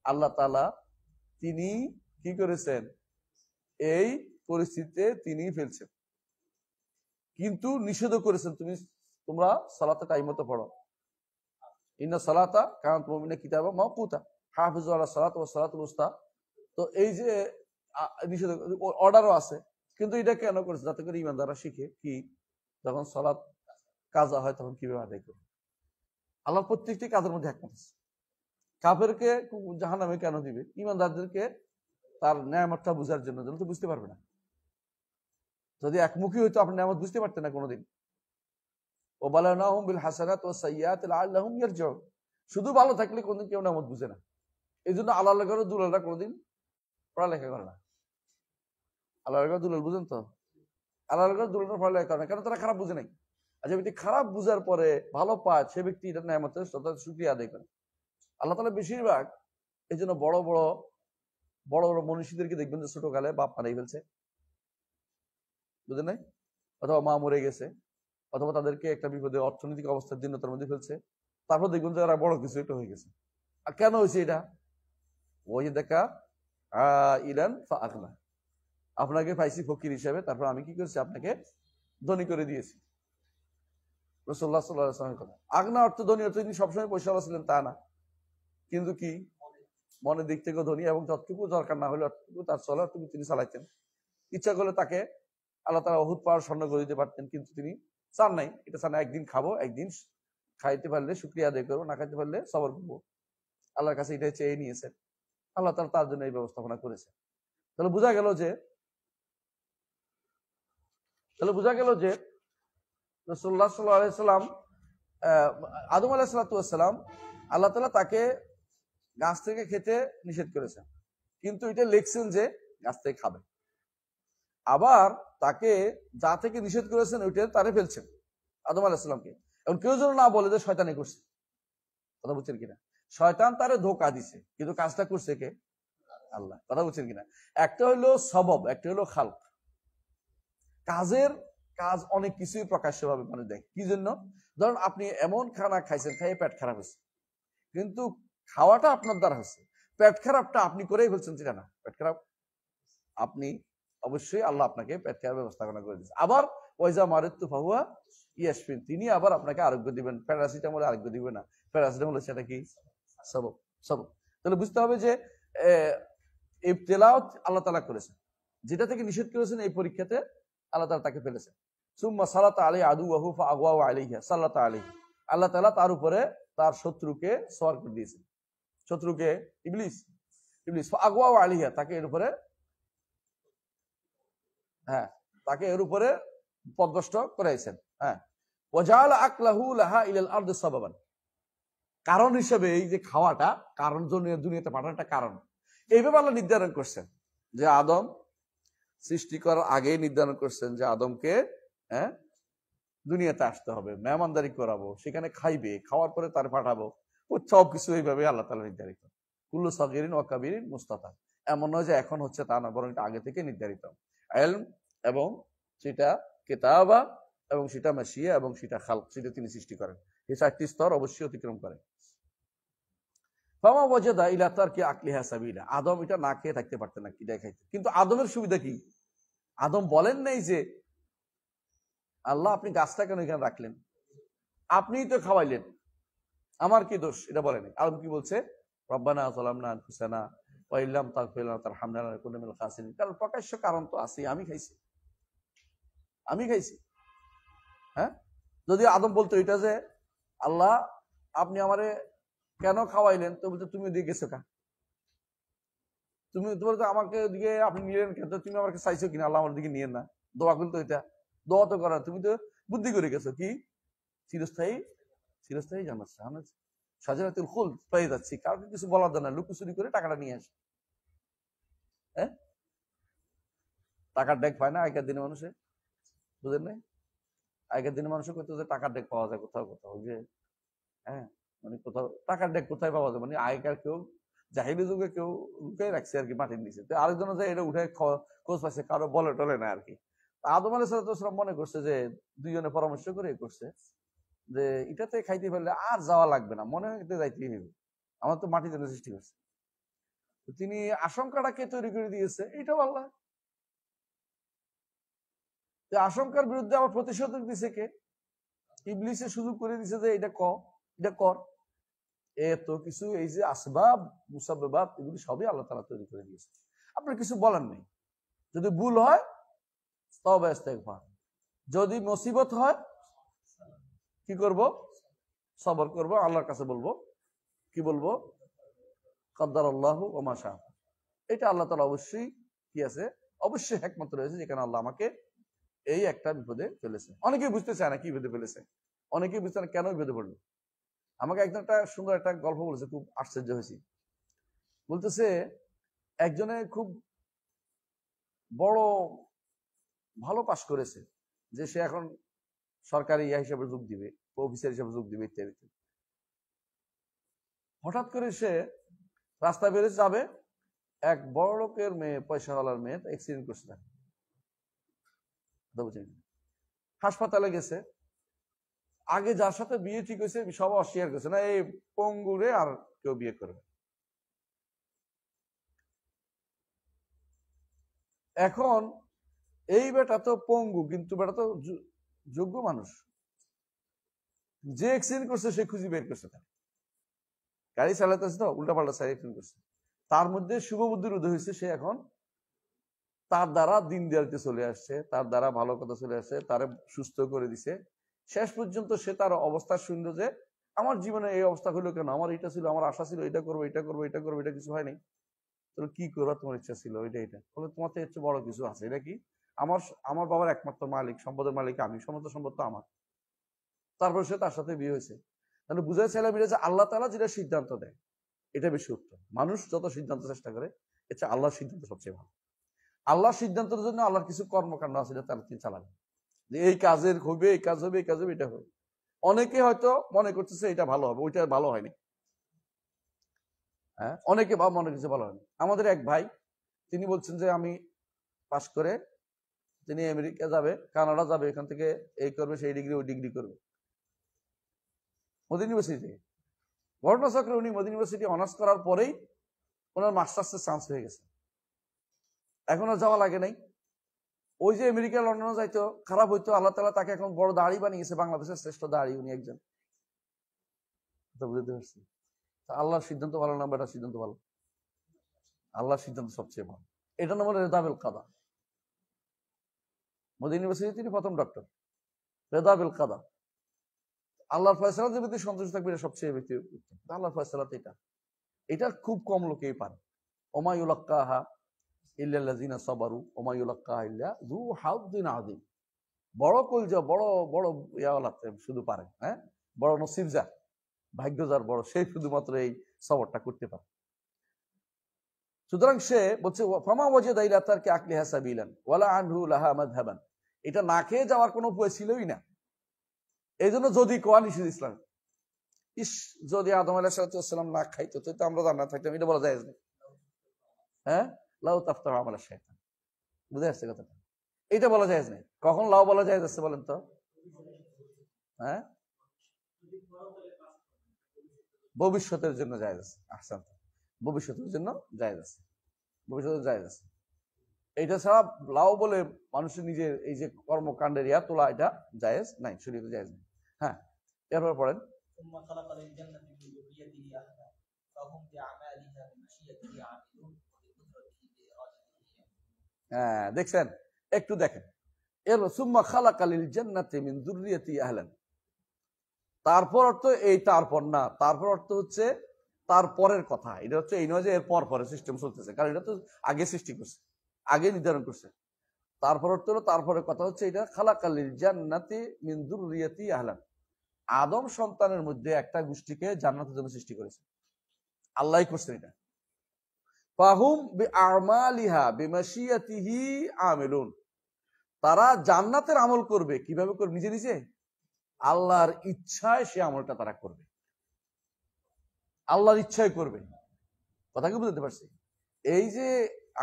আল্লাহ তাআলা তিনি কি করেছেন, এই পরিস্থিতিতে তিনি ফেলছেন, কিন্তু নিষেধও করেছেন তোমরা সালাতে টাইম মতো পড়ো, ইন্না সালাতা কানাত মুমিনা কিতাবা মাওকুতা হাফিজু আলা সালাত ওয়া সালাতুল উস্তা। তো এই যে নিষেধ, অর্ডারও আছে, কিন্তু এটা কেন করেছে? যাতে করে ঈমানদাররা শিখে কি, যখন সালাত কাজা হয় তখন কিভাবে আদায় করবে। আল্লাহ প্রত্যেকটি কাজের মধ্যে একমত আছে। কাফেরকে জাহান্নামে কেন দিবে? ঈমানদারদেরকে তার নিয়ামতটা বুঝার জন্য, তো বুঝতে পারবে না। যদি একমুখী হইতো আপনি নিয়ামত বুঝতে পারতেন না কোনোদিন। ও বালানাহুম বিল হাসানাত ওয়াস সাইয়্যাতি লাআল্লাহুম ইয়ারজিউন, শুধু ভালো থাকলে কোনদিন কেউ নিয়ামত বুঝে না। এই জন্য আল্লাহর ঘরে দুলালরা কোনোদিন পড়ালেখা করে না। আল্লাহর ঘরে দুলাল বুঝেন তো, আল্লাহর ঘরে দুলালরা পড়ালেখা করে না, কেন? তারা খারাপ বুঝে নাই। আর যে ব্যক্তি খারাপ বুঝার পরে ভালো পায়, সে ব্যক্তি এটা নিয়ামতের শুকরিয়া আদায় করে। আল্লাহ তাআলা বেশিরভাগ এই জন্য বড় বড় মনীষীদেরকে দেখবেন যে ছোটকালে বাপ মারাই ফেলছে, বুঝেন নাই? অথবা মা মরে গেছে, অথবা তাদেরকে একটা বিপদে অর্থনৈতিক অবস্থার জন্য তার মধ্যে ফেলছে, তারপর দেখবেন যে এরা বড় কিছু একটা হয়ে গেছে। আর কেন হয়েছে এটা? ওই দেখা ইলান ফাআগনা, আপনাকে পাইছি ফকির হিসাবে, তারপর আমি কি করেছি? আপনাকে ধনী করে দিয়েছি। রাসূলুল্লাহ সাল্লাল্লাহু আলাইহি ওয়াসাল্লামের কথা। আগনা অর্থ ধনী অর্থ তিনি সবসময় পয়সাওয়ালা ছিলেন তা না, কিন্তু কি মনের দিক থেকে ধনী, এবং যতটুকু দরকার না হলে অতটুকু তার চলে অতটুকু তিনি চালাইতেন। ইচ্ছা করলে তাকে আল্লাহ তাআলা অহুদ পাহাড় স্বর্ণ করে দিতে পারতেন, কিন্তু তিনি চান নাই, এটা চান একদিন খাবো, একদিন খাইতে পারলে শুকরিয়া আদায় করবো, না খাইতে পারলে সবর করবো। আল্লাহর কাছে এটাই চেয়ে নিয়েছেন, আল্লাহ তাআলা তার জন্য এই ব্যবস্থাপনা করেছে। তাহলে বোঝা গেল যে রাসূলুল্লাহ সাল্লাল্লাহু আলাইহি ওয়াসাল্লাম আদম আলাইহিস সালাতু ওয়াস সালাম আল্লাহ তাআলা তাকে গাছ থেকে খেতে নিষেধ করেছেন, কিন্তু এটা লিখছেন যে গাছ থেকে খাবে। আবার তাকে যা থেকে নিষেধ করেছেন ওইটা তারে ফেলছেন আদম আলাইহিস সালামকে। এখন কেউ যেন না বলে যে শয়তানি করছে, কথা বুঝছেন কিনা? শয়তান তারে ধোঁকা দিছে, কিন্তু কাজটা করছে কে? আল্লাহ। কথা বুঝছেন কিনা? একটা হলো সবব, একটা হলো খালক। কাজ অনেক কিছুই প্রকাশ্যভাবে মানুষ দেখে। কি জন্য? ধরুন আপনি এমন খানা খাইছেন, খাইয়ে পেট খারাপ হয়েছে, কিন্তু খাওয়াটা আপনার দ্বারা হচ্ছে, পেট খারাপটা আপনি করেই বলছেন যেটা না পেট খারাপ, আপনি অবশ্যই আল্লাহ আপনাকে পেট খারাপ ব্যবস্থাপনা করে দিচ্ছে। আবার ওয়াইজা মারিদতু ফাহুয়া ইয়াশফিন, তিনি আবার আপনাকে আরোগ্য দিবেন। প্যারাসিটামল আরোগ্য দিবে না, প্যারাসিটামল সেটা কি? সবব। তাহলে বুঝতে হবে যে ইবতিলাওত আল্লাহ তাআলা করেছেন, যেটা থেকে নিষেধ করেছেন এই পরীক্ষাতে আল্লাহ তাআলা তাকে ফেলেছেন। সুম্মা সালাতা আলাইহি আদুওয়াহু ফাআগওয়াহু আলাইহি, সাল্লাতা আলাইহি, আল্লাহ তাআলা তার উপরে তার শত্রুকে সওয়ার করে দিয়েছেন। শত্রুকে ইবলিস ফাআগওয়াহু আলাইহি, তাকে এর উপরে পদভ্রষ্ট করাইছেন। ওয়াজাআলা আকলাহু লাহা ইলাল আরদি সাবাবান, কারণ হিসেবে এই যে খাওয়াটা কারণ জন্য দুনিয়াতে পাঠানোটা কারণ, এইভাবে আল্লাহ নির্ধারণ করছেন যে আদম সৃষ্টি করার আগেই নির্ধারণ করছেন যে আদমকে দুনিয়াতে আসতে হবে, মেহমানদারি করাবো, সেখানে খাইবে, খাওয়ার পরে তার পাঠাবো। ও সব কিছু এইভাবে আল্লাহ তাআলা নির্ধারিত। কুল্লু সাগীরিন ওয়া কাবীরিন মুস্তাতার, এমন নয় যে এখন হচ্ছে তা না, বরং এটা আগে থেকে নির্ধারিত। ইলম এবং সেটা কিতাবা এবং সেটা মাশিয়া এবং সেটা খালক, সেটা তিনি সৃষ্টি করেন। এই চারটি স্তর অবশ্যই অতিক্রম করেন। ফামা ওয়াজাদা ইলা তারকি আকলিহা সাবিলা, আদম এটা না খেয়ে থাকতে পারতেন না, কি দেখাইতে। কিন্তু আদমের সুবিধা কি? আদম বলেন নাই যে আল্লাহ আপনি গাছটা কেন এখানে রাখলেন, আপনিই তো খাওয়াইলেন, আমার কি দোষ, এটা বলেনি। আদম কি বলছে? রব্বানা যালামনা আনফুসানা ওয়া ইল্লাম তাগফির লানা ওয়া তারহামনা লানাকুনা মিনাল খাসিরিন। কারণ প্রকাশ্য কারণ তো আছে, আমি খাইছি। যদি আদম বলতো এটা যে আল্লাহ আপনি আমারে কেন খাওয়াইলেন, তো বলতো তুমি দিয়ে গেছো কা, তুমি তোমার তো আমাকে দিকে আপনি নিলেন কেন, তুমি আমাকে চাইছো কিনা আল্লাহ আমার দিকে নিয়েন না, দোয়া করতো, এটা দোয়া তো করা, তুমি তো বুদ্ধি করে গেছো কি চিরস্থায়ী জান্নাত শাজারাতুল খুলদ পেয়ে যাচ্ছি, কাউকে কিছু বলার জন্য লুকোচুরি করে টাকাটা নিয়ে আসে। টাকার ডেক পায় না আগেকার দিনে মানুষে, বুঝেন নাই? আগেকার দিনে মানুষের করতে যে টাকার ডেক পাওয়া যায় কোথাও যে মানে কোথাও টাকার ডেক কোথায় পাওয়া যায়, মানে আগেকার কেউ জাহিলি যুগে কেউ লুকাই রাখছে আর কি মাটির নিচে, তো আরেকজন যায় এটা উঠে খোঁজ পাইছে, কারো বলে টলে না আর কি। আদম আলাইহিস সালাম মনে করছে যে দুইজনে পরামর্শ করে করছে যে এটাতে খাইতে পারলে আর যাওয়া লাগবে না, মনে হয় যাইতেই হবে, আমার তো মাটি জন্য সৃষ্টি করছে। তিনি আশঙ্কাটাকে তৈরি করে দিয়েছে, এটাও আল্লাহ। আশঙ্কার বিরুদ্ধে আবার প্রতিশোধ দিছে কে? ইবলিসে সুযোগ করে দিছে যে এটা কর। এত কিছু এই যে আসবাব মুসাব্বাব এগুলি সবই আল্লাহ তাআলা তৈরি করে দিয়েছে, আপনার কিছু বলার নেই। যদি ভুল হয় তওবা ইস্তেগফার, যদি মুসিবত হয় কি করব? সবর করব, আল্লাহর কাছে বলবো, কি বলবো? কাদ্দারাল্লাহু ওয়া মা শাআ। এটা আল্লাহ তাআলা অবশ্যই কি আছে, অবশ্যই হিকমত রয়েছে, যেখানে আল্লাহ আমাকে এই একটা বিপদে ফেলেছে। অনেকেই বুঝতে চায় না কি বিপদে ফেলেছে, অনেকেই বুঝতে না কেন বিপদে পড়লো। আমাকে একজন একটা সুন্দর একটা গল্প বলেছে, খুব আশ্চর্য হয়েছি। বলতেছে একজনে খুব বড় ভালো পাস করেছে, যে সে এখন সরকারি হিসাবে যোগ দিবে, অফিসার হিসাবে যোগ দিবে ইত্যাদি। হঠাৎ করে সে রাস্তা বেরিয়ে যাবে, এক বড় লোকের মেয়ে, পয়সাওয়ালার মেয়ে অ্যাক্সিডেন্ট করছে, হাসপাতালে গেছে। আগে যার সাথে বিয়ে ঠিক হয়েছে সব অস্বীকার করছে, না এই পঙ্গুরে আর কেউ বিয়ে করবে। এখন এই বেটা তো পঙ্গু, কিন্তু বেটা তো যোগ্য মানুষ, যে অ্যাক্সিডেন্ট করছে সে খুঁজে বের করছে, তার গাড়ি চালাতেছে তো উল্টা পাল্টা সাইড অ্যাক্সিডেন্ট করছে, তার মধ্যে শুভ বুদ্ধির উদয় হয়েছে, সে এখন তার দ্বারা দিন দিয়ালতে চলে আসছে, তার দ্বারা ভালো কথা চলে আসছে, তারে সুস্থ করে দিছে। শেষ পর্যন্ত সে তার অবস্থা শুনলো যে আমার জীবনে এই অবস্থা হলো কেন, আমার এটা ছিল, আমার আশা ছিল এটা করবো এটা করবো এটা করবো, এটা কিছু হয়নি। তোর কি করবো, তোমার ইচ্ছা ছিল এটা এটা, বলে তোমার তো এর চেয়ে বড় কিছু আছে, এটা কি? আমার আমার বাবার একমাত্র মালিক, সম্পদের মালিক আমি, সমস্ত সম্পদ তো আমার। তারপর সে তার সাথে বিয়ে হয়েছে। তাহলে বুঝাই ছেলে মিলে যে আল্লাহ তাআলা যেটা সিদ্ধান্ত দেয় এটা বেশি উত্তম। মানুষ যত সিদ্ধান্ত চেষ্টা করে এর চেয়ে আল্লাহর সিদ্ধান্ত সবচেয়ে ভালো। আল্লাহর সিদ্ধান্তের জন্য আল্লাহর কিছু কর্মকাণ্ড আছে যেটা তারা তিনি চালাবে, যে এই কাজের হবে, এই কাজ হবে, এই কাজ হবে, এটা হবে। অনেকে হয়তো মনে করতেছে এটা ভালো হবে, ওইটা ভালো হয়নি। হ্যাঁ, অনেকে মনে করছে ভালো হয়নি। আমাদের এক ভাই তিনি বলছেন যে আমি পাশ করে তিনি আমেরিকা যাবে, কানাডা যাবে, এখান থেকে এই করবে, সেই ডিগ্রি ওই ডিগ্রি করবে মোদি ইউনিভার্সিটি থেকে। ঘটনাচক্রে উনি মোদি ইউনিভার্সিটি অনার্স করার পরেই ওনার মাস্টার্সের চান্স হয়ে গেছে, এখন আর যাওয়া লাগে নাই। ওই যে আমেরিকা লন্ডনে যাইতো, খারাপ হইতো, আল্লাহ তাআলা তাকে এখন বড় দাড়ি বানিয়েছে, বাংলাদেশের শ্রেষ্ঠ দাড়ি উনি একজন। বুঝতে পারছি, আল্লাহর সিদ্ধান্ত ভালো না বেটার সিদ্ধান্ত ভালো? আল্লাহর সিদ্ধান্ত সবচেয়ে ভালো। এটা নাম হলো রেদা বিল কাদা। মোদি ইউনিভার্সিটি তিনি প্রথম ডক্টর, রেদা বিল কাদা। আল্লাহর ফয়সালাতে যদি সন্তুষ্ট থাকবে এটা সবচেয়ে ব্যক্তি উত্তম। আল্লাহর ফয়সালাতে এটা খুব কম লোকেই পারে। ওমা ইউলাক্কাহা ইল্লাল্লাযিনা সাবারু ওমা ইউলাক্কাহা ইল্লা যু হাযযিন আযীম। বড় কলজা, বড় বড় ইয়াওয়ালাতে শুধু পারে, হ্যাঁ, বড় নসিব যার, ভাগ্য যার বড়, সেই শুধুমাত্র এই সবরটা করতে পারে। সুতরাং সে বলছে ফামা ওয়াজাদা ইলা তারকি আকলিহা সাবিলান ওয়ালা আনহু লাহা মাযহাবান। এটা না খেয়ে যাওয়ার কোনো উপায় ছিলই না। এই জন্য যদি কোয়া নিষেধ ইসলাম, ইস যদি আদম আলাইহিস সালাম না খাইতো তো আমরা জান্নাতে থাকতাম, এটা বলা যায় না। হ্যাঁ, লাউ তাফতাহু আমালা শাইতান, বুঝে আসছে কথাটা? এটা বলা যায় না। কখন লাউ বলা যায় যাচ্ছে বলেন তো? হ্যাঁ, ভবিষ্যতের জন্য যায় আছে। আহসান, ভবিষ্যতের জন্য যায় আছে, ভবিষ্যতে যায় আছে। এইটা ছাড়া লাউ বলে মানুষের নিজের এই যে কর্মকাণ্ডের ইয়া তোলা, এটা জায়েজ নাই, শরীয়তে জায়েজ নাই। হ্যাঁ, এরপর পড়েন। হ্যাঁ, দেখছেন, একটু দেখেন। এর সুম্মা খালাকা লিল জান্নাতি মিন যুররিয়াতি আহলান। তারপর অর্থ এই তারপর না, তারপর অর্থ হচ্ছে তারপরের কথা। এটা হচ্ছে এই নয় যে এর পর পরে সিস্টেম চলতেছে, কারণ এটা তো আগে সৃষ্টি করছে, আগে নির্ধারণ করছে। তারপর অর্থ হলো তারপরে কথা হচ্ছে এটা খালাকা লিল জান্নাতি মিন যুররিয়াতি আহলান। আদম সন্তানের মধ্যে একটা গোষ্ঠীকে জান্নাতের জন্য সৃষ্টি করেছে, আল্লাহই করছেন এটা। ফাহুম বিআমালিহা বিমাশিয়াতিহি আমিলুন। তারা জান্নাতের আমল করবে, কিভাবে করবে? নিজে নিজে আল্লাহর ইচ্ছায় সে আমলটা তারা করবে, আল্লাহর ইচ্ছায় করবে। কথা কি বুঝতে পারছি? এই যে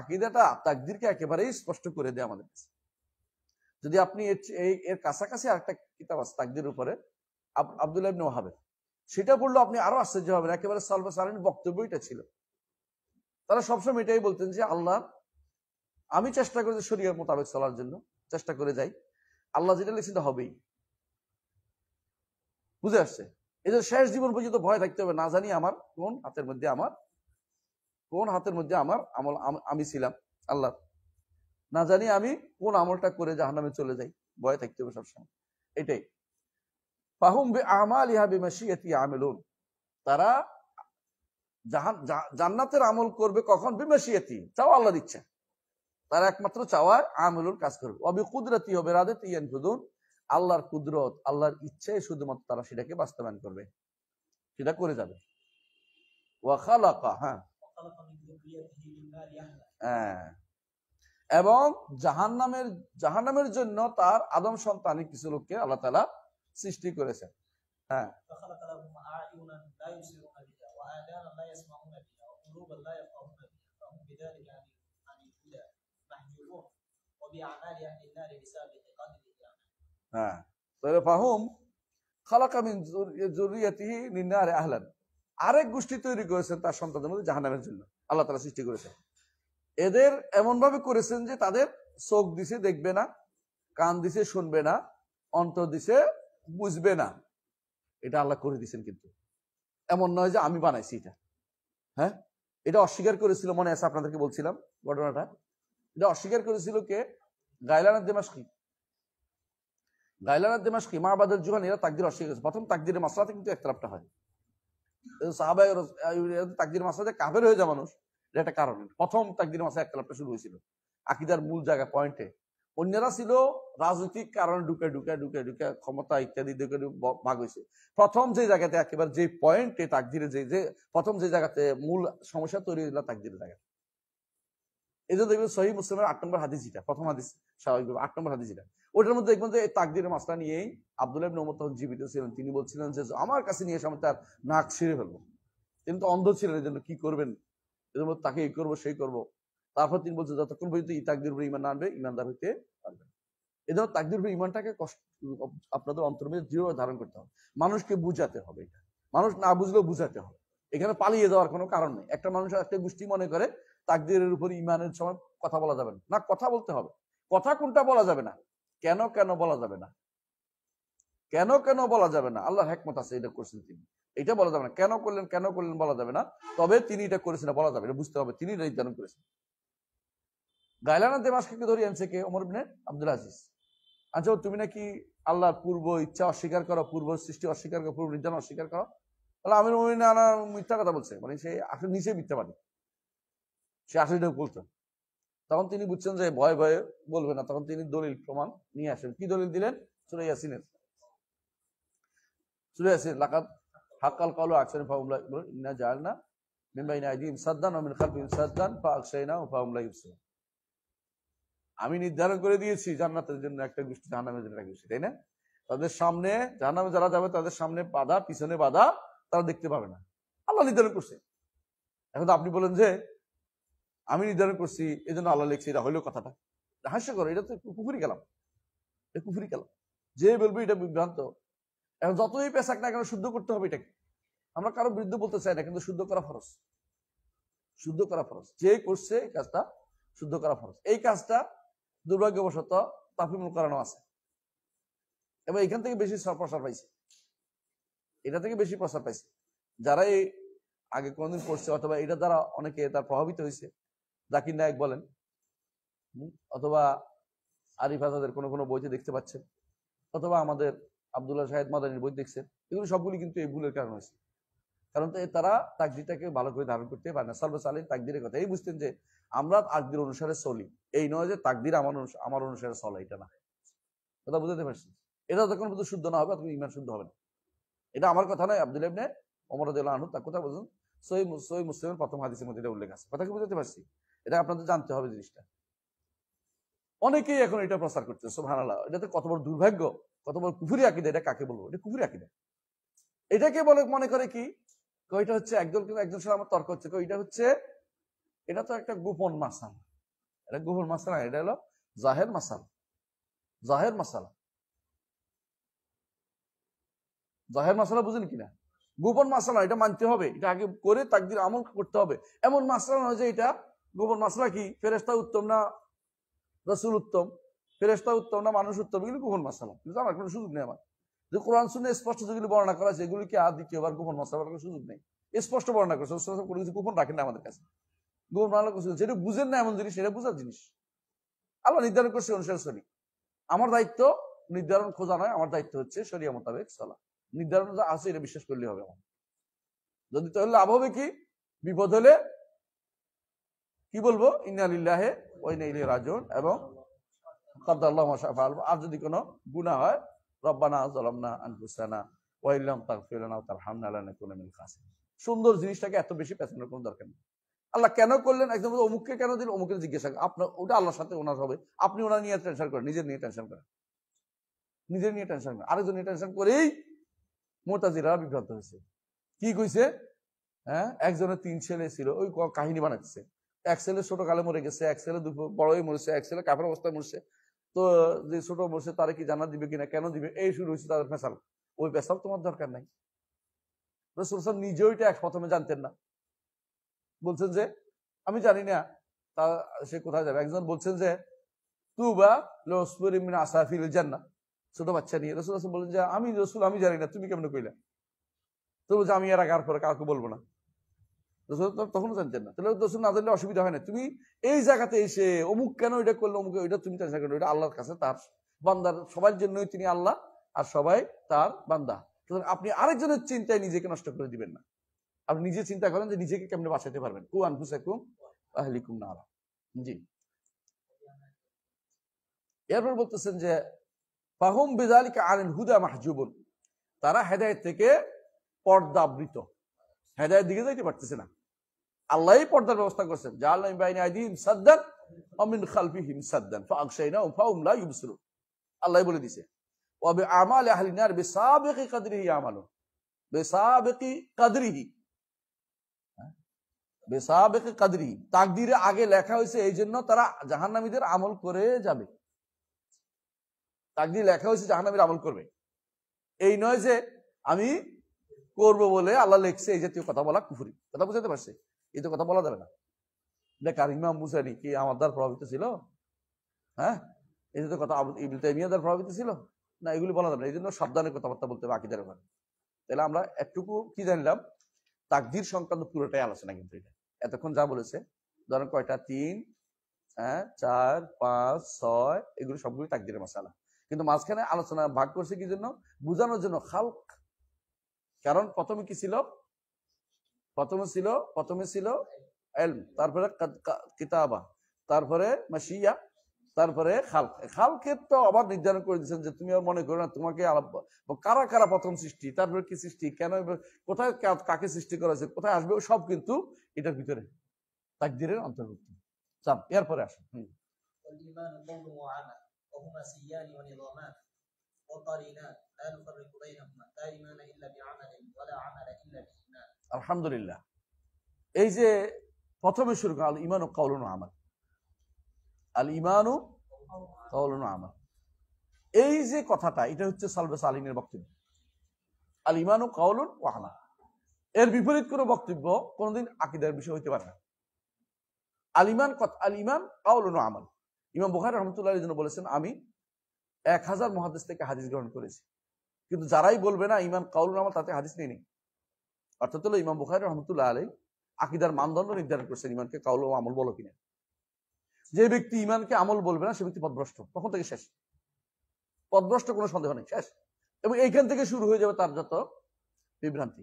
আকীদাটা তাকদীরকে একেবারেই স্পষ্ট করে দেয় আমাদের কাছে। যদি আপনি এর কাছাকাছি আরেকটা কিতাব আছে তাকদীরের উপরে, আব্দুল্লাহ ইবনে ওয়াহাবের, সেটা পড়লে আপনি আরো আশ্চর্য হবেন। একেবারে সালফে সালেহিনের বক্তব্য এটা ছিল। তারা সবসময় এটাই বলতেন যে আল্লাহ, আমি চেষ্টা করি যে শরীয়ত মোতাবেক চলার জন্য চেষ্টা করে যাই, আল্লাহ যেটা লিখছেন সেটা হবেই। বুঝে আসছে? এই যে শেষ জীবন পর্যন্ত ভয় থাকতে হবে, না জানি আমার কোন হাতের মধ্যে আমার আমল আমি ছিলাম আল্লাহ, না জানি আমি কোন আমলটা করে জাহান্নামে চলে যাই, ভয় থাকতে হবে সবসময়। এটাই ফাহুম বিআমালিহা বিমাশিয়াতি আমিলুন। তারা জান্নাতের আমল করবে কখন? বিমাশিয়াতি, চাওয়া আল্লাহর ইচ্ছা। তারা একমাত্র চাওয়ায় আমিলুন কাজ করবে। ওয়া বিকুদরাতি ওয়া বিরাদাতি ইয়ানফুদুন। আল্লাহর কুদরত, আল্লাহর ইচ্ছায় শুধুমাত্র তারা সেটাকে বাস্তবায়ন করবে, সেটা করে যাবে। ওয়া খালাকা, হ্যাঁ, এবং জাহান্নামের জন্য তার আদম সন্তানের কিছু লোককে আল্লাহ তাআলা সৃষ্টি করেছেন। হ্যাঁ, হ্যাঁ, তাহলে ফাহুম খালাকা মিন যুররিয়াতিহি মিন নারি আহলান। আরেক গোষ্ঠী তৈরি করেছেন তার সন্তানদের মধ্যে জাহান্নামের জন্য আল্লাহ তাআলা সৃষ্টি করেছেন। এদের এমন ভাবে করেছেন যে তাদের চোখ দিছে দেখবে না, কান দিছে শুনবে না, অন্তর দিছে বুঝবে না। এটা আল্লাহ করে দিয়েছেন, কিন্তু এমন নয় যে আমি বানাইছি এটা। হ্যাঁ, এটা অস্বীকার করেছিল, মনে আছে আপনাদেরকে বলছিলাম ঘটনাটা। এটা অস্বীকার করেছিল কে? গাইলান আদ-দিমাশকি। গাইলান আদ-দিমাশকি, মাবাদুল জুহানি, এরা তাকদীর অস্বীকার করেছে। প্রথম তাকদীরের মাসলাতে কিন্তু একতলাফটা হয়। সাহাবায়ে তাকদীর মাসলাতে কাফের হয়ে যায় মানুষ, এটা একটা কারণ। প্রথম তাকদীর মাসলা একতলাফটা শুরু হয়েছিল আকীদার মূল জায়গা পয়েন্টে। অন্যরা ছিল রাজনৈতিক কারণে ঢুকে ক্ষমতা ইত্যাদি ভাগ হয়েছে। প্রথম যে জায়গাতে একেবারে যে পয়েন্টে তাকদীরে যে প্রথম যে জায়গাতে মূল সমস্যা তৈরি হয়েছিল তাকদীরের জায়গা। এই জন্য দেখবেন সহিহ মুসলিমের 8 নম্বর হাদিস, যেটা প্রথম হাদিস, স্বাভাবিকভাবে 8 নম্বর হাদিস, যেটা ওটার মধ্যে দেখবেন যে তাকদীরের মাসলা নিয়েই আব্দুল্লাহ ইবনে ওমর তখন জীবিত ছিলেন। তিনি বলছিলেন যে আমার কাছে নিয়ে এসে আমি তার নাক ছিঁড়ে ফেলবো। তিনি তো অন্ধ ছিলেন, এই জন্য কি করবেন, এর মধ্যে তাকে এই করবো সেই করবো। তারপর তিনি বলছেন যতক্ষণ পর্যন্ত এই তাকদীর উপরে ঈমান না আনবে ইমানদার হইতে পারবে। এই জন্য তাকদীর উপরে ঈমানটাকে আপনাদের অন্তরের মধ্যে দৃঢ়ভাবে ধারণ করতে হবে। মানুষকে বুঝাতে হবে, এটা মানুষ না বুঝলেও বুঝাতে হবে। এখানে পালিয়ে যাওয়ার কোনো কারণ নেই। একটা মানুষ একটা গোষ্ঠী মনে করে তাকদীরের উপর ঈমানের সময় কথা বলা যাবে না, কথা বলতে হবে। কথা কোনটা বলা যাবে না, কেন বলা যাবে না, কেন বলা যাবে না, আল্লাহর হিকমত আছে, এটা করছেন তিনি, এটা বলা যাবে না। কেন করলেন বলা যাবে না, তবে তিনি এটা করেছেন বলা যাবে, এটা বুঝতে হবে, তিনি নির্ধারণ করেছেন। গাইলান আদ-দিমাশকিকে ধরে আনছে কে? ওমর ইবনে আব্দুল আজিজ। আচ্ছা, তুমি নাকি আল্লাহর পূর্ব ইচ্ছা অস্বীকার করো, পূর্ব সৃষ্টি অস্বীকার করো, পূর্ব নির্ধারণ অস্বীকার করো। তাহলে আমির মুমিনিন আনা মিথ্যা কথা বলছে, মানে সে আসলে নিচে মিথ্যাবাদী, সে আসলে এটা বলতো। তখন তিনি বুঝছেন যে ভয়ে বলবে না, তখন তিনি দলিল প্রমাণ নিয়ে আসেন। কি দলিল দিলেন? সূরা ইয়াসিনের, লাকাদ হাক্কাল কাওলু আকসারিহিম ফাহুম লা ইউমিনুন ইন্না জাআলনা মিন বাইনি আইদিহিম সাদ্দান ওয়া মিন খালফিহিম সাদ্দান ফাআগশায়নাহুম ফাহুম লা ইউবসিরুন। আমি নির্ধারণ করে দিয়েছি জান্নাতের জন্য একটা গোষ্ঠী, জাহান্নামের জন্য একটা গোষ্ঠী, তাই না? তাদের সামনে জাহান্নামে যারা যাবে তাদের সামনে বাধা, পিছনে বাধা, তারা দেখতে পাবে না। আল্লাহ নির্ধারণ করছে। এখন তো আপনি বলেন যে আমি নির্ধারণ করছি এই জন্য আল্লাহ লিখছে, এটা হইলো কথাটা হাস্যকর, এটা তো কুফরি কালাম, এটা কুফরি কালাম। যে বলবে এটা বিভ্রান্ত। এখন যতই পেশাক না কেন শুদ্ধ করতে হবে এটাকে। আমরা কারো বিরুদ্ধে বলতে চাই না, কিন্তু শুদ্ধ করা ফরজ, শুদ্ধ করা ফরজ। যে করছে এই কাজটা শুদ্ধ করা ফরজ। এই কাজটা দুর্ভাগ্যবশত তাফহিমুল কোরআনও আছে, এবং এখান থেকে বেশি প্রসার পাইছে, এটা থেকে বেশি প্রসার পাইছে। যারা এই আগে কোনদিন পড়ছে অথবা এটা দ্বারা অনেকে তার প্রভাবিত হয়েছে, জাকির নায়েক বলেন, অথবা আরিফ আজাদের কোনো বইতে দেখতে পাচ্ছেন, অথবা আমাদের আব্দুল্লাহ শাহেদ মাদানির বই দেখছেন, এগুলো সবগুলি কিন্তু এই ভুলের কারণ হয়েছে। কারণ তারা তাকদীরটাকে ভালো করে ধারণ করতে পারে না। সালবাস আলী তাকদীরের কথা এই বুঝতেন যে আমরা তাকদীর অনুসারে চলি, এই নয় যে তাকদীর আমার অনুসারে চলে, এটা না। কথা বুঝতে পারছি? এটা যখন পর্যন্ত শুদ্ধ না হবে তখন ঈমান শুদ্ধ হবে না। এটা আমার কথা নয়, আব্দুল্লাহ ইবনে ওমর রাদিয়াল্লাহু আনহু তার কথা বলছেন, সহিহ মুসলিমের প্রথম হাদিসের মধ্যে এটা উল্লেখ আছে। কথা কি বুঝতে পারছি? এটা আপনাদের জানতে হবে জিনিসটা। অনেকেই এখন এটা প্রচার করছে, সুবহানাল্লাহ। এটাতে কত বড় দুর্ভাগ্য, কত বড় কুফরি আকীদা। এটা কাকে বলবো? এটা কুফরি আকীদা। এটাকে বলে মনে করে কি, এটা হচ্ছে একজন সাথে আমার তর্ক হচ্ছে, এটা তো একটা গোপন মাসালা। এটা গোপন মাসালা, এটা হলো জাহের মাসালা। জাহের মাসালা, জাহের মাসালা বুঝেন কিনা? গোপন মাসালা, এটা মানতে হবে, এটা আগে করে তাকদীর আমল করতে হবে। এমন মাসালা নয় যে এটা গোপন মাসালা। কি ফেরেশতা উত্তম না রাসূল উত্তম, ফেরেশতা উত্তম না মানুষ উত্তম, এগুলো গোপন মাসালা, কিন্তু আমার কোনো সুযোগ নেই। আমার যে কোরআন সুন্নাহ স্পষ্ট যেগুলি বর্ণনা করা আছে এগুলি কি আর দ্বিতীয়বার গোপন মাসালা করার সুযোগ নেই। স্পষ্ট বর্ণনা করেছে, কোনো কিছু গোপন রাখেন না আমাদের কাছে। গোপন বর্ণনা করছে যেটা বুঝেন না এমন জিনিস, সেটা বুঝার জিনিস। আল্লাহ নির্ধারণ করছে অনুসারে চলি। আমার দায়িত্ব নির্ধারণ খোঁজা নয়, আমার দায়িত্ব হচ্ছে শরিয়া মোতাবেক চলা। নির্ধারণ যা আছে এটা বিশ্বাস করলে হবে আমার। যদি তাহলে লাভ হবে কি, বিপদ হলে কি বলবো? ইন্না লিল্লাহি ওয়া ইন্না ইলাইহি রাজিউন, এবং কাদ্দারাল্লাহু মা শাআ ফাআল। আর যদি কোনো গুনাহ হয়, রব্বানা যালামনা আনফুসানা ওয়া ইল্লাম তাগফির লানা ওয়া তারহামনা লানাকুনা মিনাল খাসিরিন। সুন্দর জিনিসটাকে এত বেশি পেছনের কোনো দরকার নেই। আল্লাহ কেন করলেন, একদম অমুককে কেন দিল, অমুকের জিজ্ঞাসা আপনার, ওটা আল্লাহর সাথে ওনার হবে। আপনি ওনার নিয়ে টেনশন করেন, নিজের নিয়ে টেনশন করেন, নিজের নিয়ে টেনশন করেন। আরেকজন নিয়ে টেনশন করেই মুতাজিলারা বিভ্রান্ত হয়েছে। কি কইছে? হ্যাঁ, একজনের 3 ছেলে ছিল, ওই কাহিনী বানাচ্ছে। এক ছেলে ছোট কালে মরে গেছে, এক ছেলে বড়ই মরেছে, এক ছেলে কাফের অবস্থায় মরছে। তো যে ছোট মরছে তারা কি জান্নাত দিবে কিনা, কেন দিবে, এই শুরু হয়েছে তাদের ফেসাল। ওই ফেসাল তোমার দরকার নাই। রাসূল সাল্লাল্লাহু আলাইহি ওয়াসাল্লাম নিজেও এটা প্রথমে জানতেন না, বলছেন যে আমি জানি না তা সে কোথায় যাবে। একজন বলছেন যে তুবা লিউসফুরি মিন আসাফিল জান্নাহ, ছোট বাচ্চা নিয়ে রাসূল সাল্লাল্লাহু আলাইহি ওয়াসাল্লাম বলেন যে আমি রাসূল, আমি জানি না, তুমি কেমনে কইলা? তো বলছে আমি এর আগে আর পরে কাউকে বলবো না। তখনও জানতেন না। তাহলে রসুল না জানলে অসুবিধা হয় না। তুমি এই জায়গাতে এসে অমুক কেন এটা করলো, অমুক এটা তুমি টেনশন করো, এটা আল্লাহর কাছে তার বান্দার সবার জন্যই তিনি আল্লাহ, আর সবাই তার বান্দা। সুতরাং আপনি আরেকজনের চিন্তায় নিজেকে নষ্ট করে দিবেন না। আপনি নিজে চিন্তা করেন যে নিজেকে কেমনে বাঁচাতে পারবেন। কু আনফুসাকুম ওয়া আহলিকুম নারা। জি, এরপর বলতেছেন যে ফাহুম বিযালিকা আনিল হুদা মাহজুবুন, তারা হেদায়েত থেকে পর্দাবৃত, হেদায়েত দিকে যাইতে পারতেছে না। আল্লাহই পর্দার ব্যবস্থা করেছেন। জাআলনা মিন বাইনি আইদিহিম সাদ্দান ওয়া মিন খালফিহিম সাদ্দান ফাআগশাইনাহুম ফাহুম লা ইউবসিরুন। আল্লাহই বলে দিয়েছে ওয়া বিআমালি আহলিন নার বিসাবিকি কদরিহি ইয়ামালুন, বিসাবিকি কদরিহি, বিসাবিকি কদরিহি, তাকদীরে আগে লেখা হয়েছে এই জন্য তারা জাহান্নামীদের আমল করে যাবে। তাকদীরে লেখা হয়েছে জাহান্নামীরা আমল করবে, এই নয় যে আমি করবো বলে আল্লাহ লিখছে এই জাতীয় কথা বলা কুফরি। কথা বুঝাতে পারছে? এই তো কথা বলা যাবে না। দেখ আর ইমাম মুসানি কি আমার দ্বারা প্রভাবিত ছিল? হ্যাঁ, এই তো কথা ইবনে তাইমিয়া দ্বারা প্রভাবিত ছিল না, এগুলি বলা যাবে না। এই জন্য সাবধানে কথাবার্তা বলতে হবে আকীদার ব্যাপারে। তাহলে আমরা একটুকু কি জানলাম, তাকদীর সংক্রান্ত পুরোটাই আলোচনা। কিন্তু এটা এতক্ষণ যা বলেছে, ধরেন কয়টা, 3, 4, 5, 6, এগুলো সবগুলি তাকদীরের মাসালা। কিন্তু মাঝখানে আলোচনা ভাগ করছে কি জন্য? বুঝানোর জন্য খালক। কারণ প্রথমে কি ছিল? প্রথমে ছিল ইলম, তারপরে কিতাবা, তারপরে মাশিয়া, তারপরে খালক। খালকের তো আবার নির্ধারণ করে দিয়েছেন যে তুমি আর মনে করো না তোমাকে কারা কারা প্রথম সৃষ্টি, তারপরে কি সৃষ্টি, কেন, কোথায় কাকে সৃষ্টি করা হয়েছে, কোথায় আসবে, সব কিন্তু এটার ভিতরে তাকদীরের অন্তর্ভুক্ত। চাপ এরপরে আসুন। আলহামদুলিল্লাহ, এই যে প্রথমে শুরু আল ইমানু কাউলুন আমাল, আল ইমানু কাউলুন আমাল, এই যে কথাটা, এটা হচ্ছে সালফে সালিহিনের বক্তব্য। আল ইমানু কাউলুন ওয়া আমাল, এর বিপরীত কোনো বক্তব্য কোনোদিন আকীদার বিষয় হইতে পারে না। আল ইমান কাউলুন ওয়া আমাল। ইমাম বুখারী রাহমাতুল্লাহ আলাইহি বলেছেন, আমি 1000 মুহাদ্দিস থেকে হাদিস গ্রহণ করেছি, কিন্তু যারাই বলবে না ইমান কাউলুন আমাল, তাতে হাদিস নেই। অর্থাৎ হলো ইমাম বুখারী রাহমাতুল্লাহ আলাইহি আকীদার মানদণ্ড নির্ধারণ করেছেন, ইমানকে কাউল ও আমল বলো কিনা। যে ব্যক্তি ইমানকে আমল বলবে না সে ব্যক্তি পথভ্রষ্ট, তখন থেকে শেষ, পথভ্রষ্ট, কোনো সন্দেহ নেই, শেষ। এবং এইখান থেকে শুরু হয়ে যাবে তার যত বিভ্রান্তি।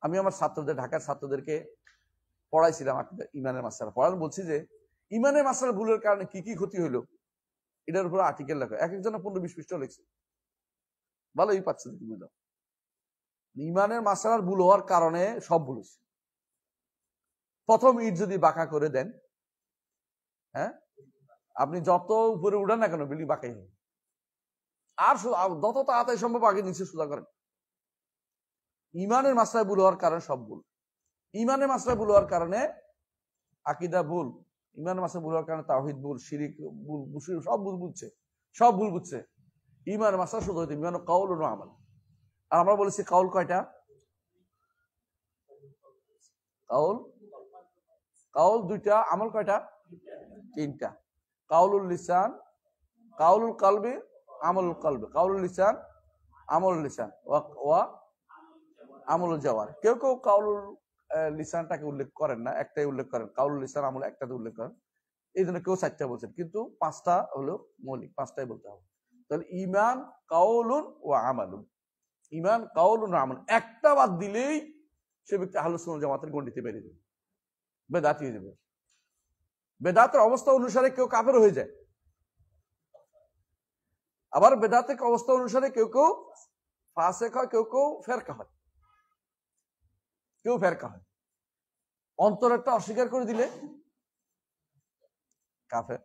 আমি আমার ছাত্রদের, ঢাকার ছাত্রদেরকে পড়াইছিলাম ইমানের মাসআলা পড়ানো, বলছি যে ইমানের মাসআলা ভুলের কারণে কি কি ক্ষতি হইলো, এটার উপর আর্টিকেল লেখা, এক একজনে 15-20 পৃষ্ঠা লিখছে। ভালোই পাচ্ছে বুঝলাম। ইমানের মাসআলার ভুল হওয়ার কারণে সব ভুল হয়েছে। প্রথম ইট যদি বাঁকা করে দেন, হ্যাঁ, আপনি যত উপরে উঠান না কেন বিল্ডিং বাঁকাই হবে। আর যত তাড়াতাড়ি সম্ভব আগে নিচে সোজা করেন। ইমানের মাসলায় ভুল হওয়ার কারণে সব ভুল। ইমানের মাসলায় ভুল হওয়ার কারণে আকীদা ভুল, ইমানের মাসলায় ভুল হওয়ার কারণে তাওহীদ ভুল, শিরিক ভুল, মুশরিক সব ভুল বুঝছে। ইমানের মাসলা শুধু হইতে ইমান কাউল ও আমাল। আর আমরা বলেছি কাউল কয়টা? কাউল 2টা, আমল কয়টা? 3টা। কাউলুল লিসান, কাউলুল কলবি, আমলুল কলবি। কাউলুল লিসান, আমলুল লিসান, ওয়া আমলুল জাওয়ার। কেউ কেউ কাউলুল লিসানটাকে উল্লেখ করেন না, একটাই উল্লেখ করেন। কাউলুল লিসান, আমল একটাতে উল্লেখ করেন। এই জন্য কেউ 4টা বলছেন, কিন্তু 5টা হলো মৌলিক, 5টাই বলতে হবে। তাহলে ইমান কাউলুন ওয়া আমালুন, ইমান কাউলুন ওয়া আমল, একটা বাদ দিলেই সে ব্যক্তি আহলুস সুন্নাহ ওয়াল জামাতের গণ্ডিতে বেরিয়ে যাবে, বেদাতি হয়ে যাবে। বেদাতের অবস্থা অনুসারে কেউ কাফের হয়ে যায়, আবার বেদাতের অবস্থা অনুসারে কেউ কেউ ফাসিক হয়, কেউ কেউ ফেরকা হয়। অন্তরেরটা অস্বীকার করে দিলে কাফের,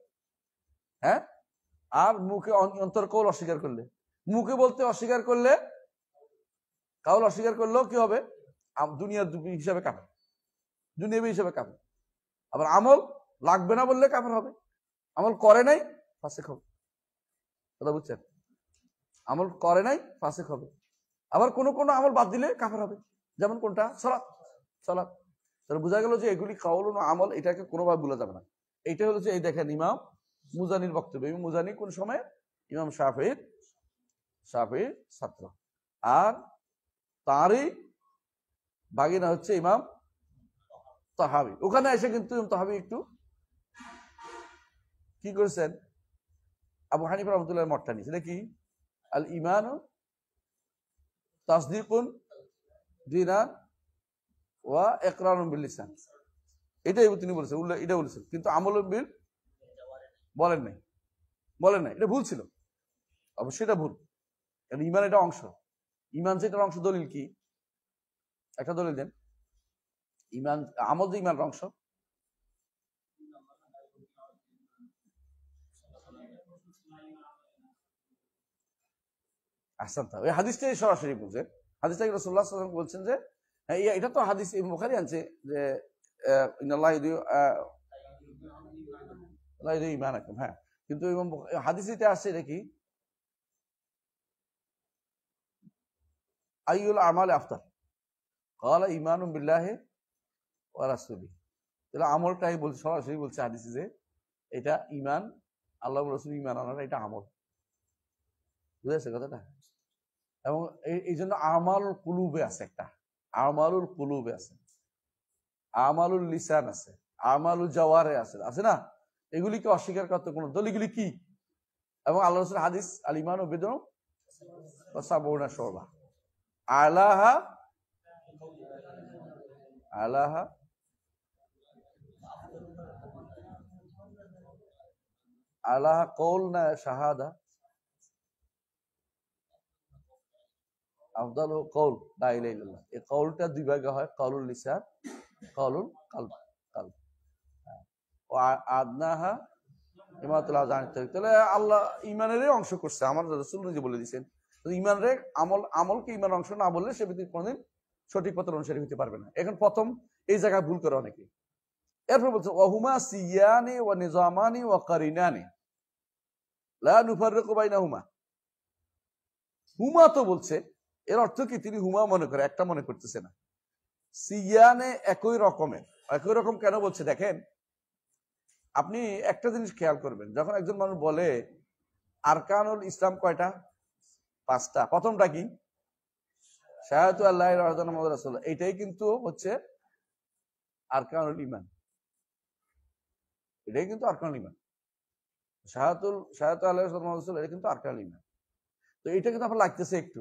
হ্যাঁ, আর মুখে অন্তর কৌল অস্বীকার করলে, মুখে বলতে অস্বীকার করলে, কাউল অস্বীকার করলেও কি হবে? দুনিয়ার হিসাবে কাফের, দুনিয়াবী হিসাবে কাফের। আবার আমল লাগবে না বললে কাফের হবে, আমল করে নাই ফাসিক হবে। কথা বুঝছেন? আমল করে নাই ফাসিক হবে। আবার কোন কোন আমল বাদ দিলে কাফের হবে, যেমন কোনটা? সালাত। তাহলে বোঝা গেল যে এগুলি কাউল ও আমল, এটাকে কোনোভাবে ভুলা যাবে না। এইটা হলো যে এই দেখেন ইমাম মুজানির বক্তব্য। ইমাম মুজানি কোন সময়? ইমাম শাফিঈর ছাত্র, আর তারই বাগিনা হচ্ছে ইমাম তাহাবি। ওখানে এসে কিন্তু ইমাম তাহাবি একটু কি করেছেন, আবু হানিফা রহমতুল্লাহ মতটা নিয়েছে, কি আল ইমান তাসদিকুন দিনান ওয়া ইকরারুন বিল লিসান, এটাই তিনি বলেছেন, এটা বলেছেন, কিন্তু আমল বিল বলেন নাই, এটা ভুল ছিল, অবশ্যই এটা ভুল, কারণ ইমান এটা অংশ, ইমান যেটার অংশ, দলিল কি, একটা দলিল দেন, ইমান আমল যে ইমানের অংশ। আহসানতা, ওই হাদিসটাই সরাসরি বলছে, হাদিসটা রাসূলুল্লাহ সাল্লাল্লাহু আলাইহি ওয়াসাল্লাম বলছেন যে এটা তো হাদিস বুখারী আনছে যে ইন্নাল্লাহা ইউদিউ ঈমানাকুম, হ্যাঁ, কিন্তু হাদিসে আসছে এটা কি আইয়ুল আমাল আফতার, ক্বালা ঈমানুন বিল্লাহি ওয়া রাসূলিহি, তাহলে আমলটাই বলছে, সরাসরি বলছে হাদিসে যে এটা ঈমান, আল্লাহ ওয়া রাসূল ঈমান আনাটা এটা আমল, বুঝেছে কথাটা? এবং এই জন্য আমালুল কুলুবে আছে, একটা আমালুল কুলুবে আছে, আমালুল লিসান আছে, আমালুল জাওয়ারে আছে, আছে না? এগুলিকে অস্বীকার করতে কোনো দলিলগুলি কি? এবং আল্লাহ রাসূলের হাদিস আল ঈমানু বিদ'un ওয়া সাবউনা শু'বা, আলাহা কওল না শাহাদা, আফদালু কওল লা ইলাহা ইল্লাল্লাহ, এই কওলটা দুই ভাগে হয়, কওলুল লিসান, কওলুল কলব, ও আদনাহা ইমাতুল আযান। তাহলে আল্লাহ ঈমানেরই অংশ করছে, আমার রাসূল নিজে বলে দিয়েছেন, তো ঈমানের আমলকে ঈমানের অংশ না বললে সে ব্যক্তি কোনদিন সঠিক পথের অনুসারী হতে পারবে না। এখন প্রথম এই জায়গায় ভুল করে অনেকে, এরপর বলছে ওয়াহুমা সিয়ানি ওয়া নিজামানি ওয়া কারিনানি লা নুফাররিকু বাইনাহুমা, হুমা তো বলছে, এর অর্থ কি তিনি হুমা মনে করে, একটা মনে করতেছে না, সিয়ানে একই রকমের, একই রকম কেন বলছে দেখেন, আপনি একটা জিনিস খেয়াল করবেন, যখন একজন মানুষ বলে আরকানুল ইসলাম কয়টা, 5টা, প্রথমটা কি শাহাদাতু আল্লা ইলাহা ইল্লাল্লাহ মুহাম্মাদুর রাসূলুল্লাহ, এটাই কিন্তু হচ্ছে আরকানুল ঈমান, এটাই কিন্তু আরকানুল ঈমান, শাহাদাতু আল্লাহ ইলাহা ইল্লাল্লাহ এটা কিন্তু আরকানুল ঈমান। তো এটা কিন্তু আপনার লাগতেছে একটু,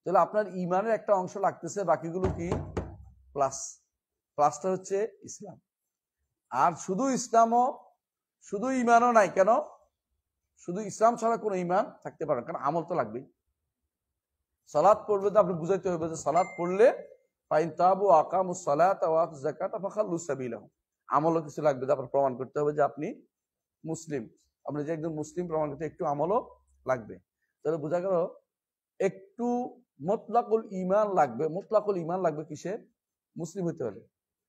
তাহলে আপনার ঈমানের একটা অংশ লাগতেছে, বাকিগুলো কি প্লাসটা হচ্ছে ইসলাম। আর শুধু ইসলামও, শুধু ঈমানও নাই, কেন? শুধু ইসলাম ছাড়া কোনো ঈমান থাকতে পারে না, কারণ আমল তো লাগবেই। সালাত পড়বে তো আপনি বুঝাইতে হবে যে সালাত পড়লে ফাইন তাবু আকামুস সালাতা ওয়া আতুজ যাকাতা ফাখাল্লু সাবিলাহুম, আমলও কিছু লাগবে, তারপর প্রমাণ করতে হবে যে আপনি মুসলিম, আপনি যে একজন মুসলিম প্রমাণ করতে একটু আমলও লাগবে। তাহলে বোঝা গেল একটু মুতলাকুল ঈমান লাগবে, মুতলাকুল ঈমান লাগবে কিসে? মুসলিম হতে হলে।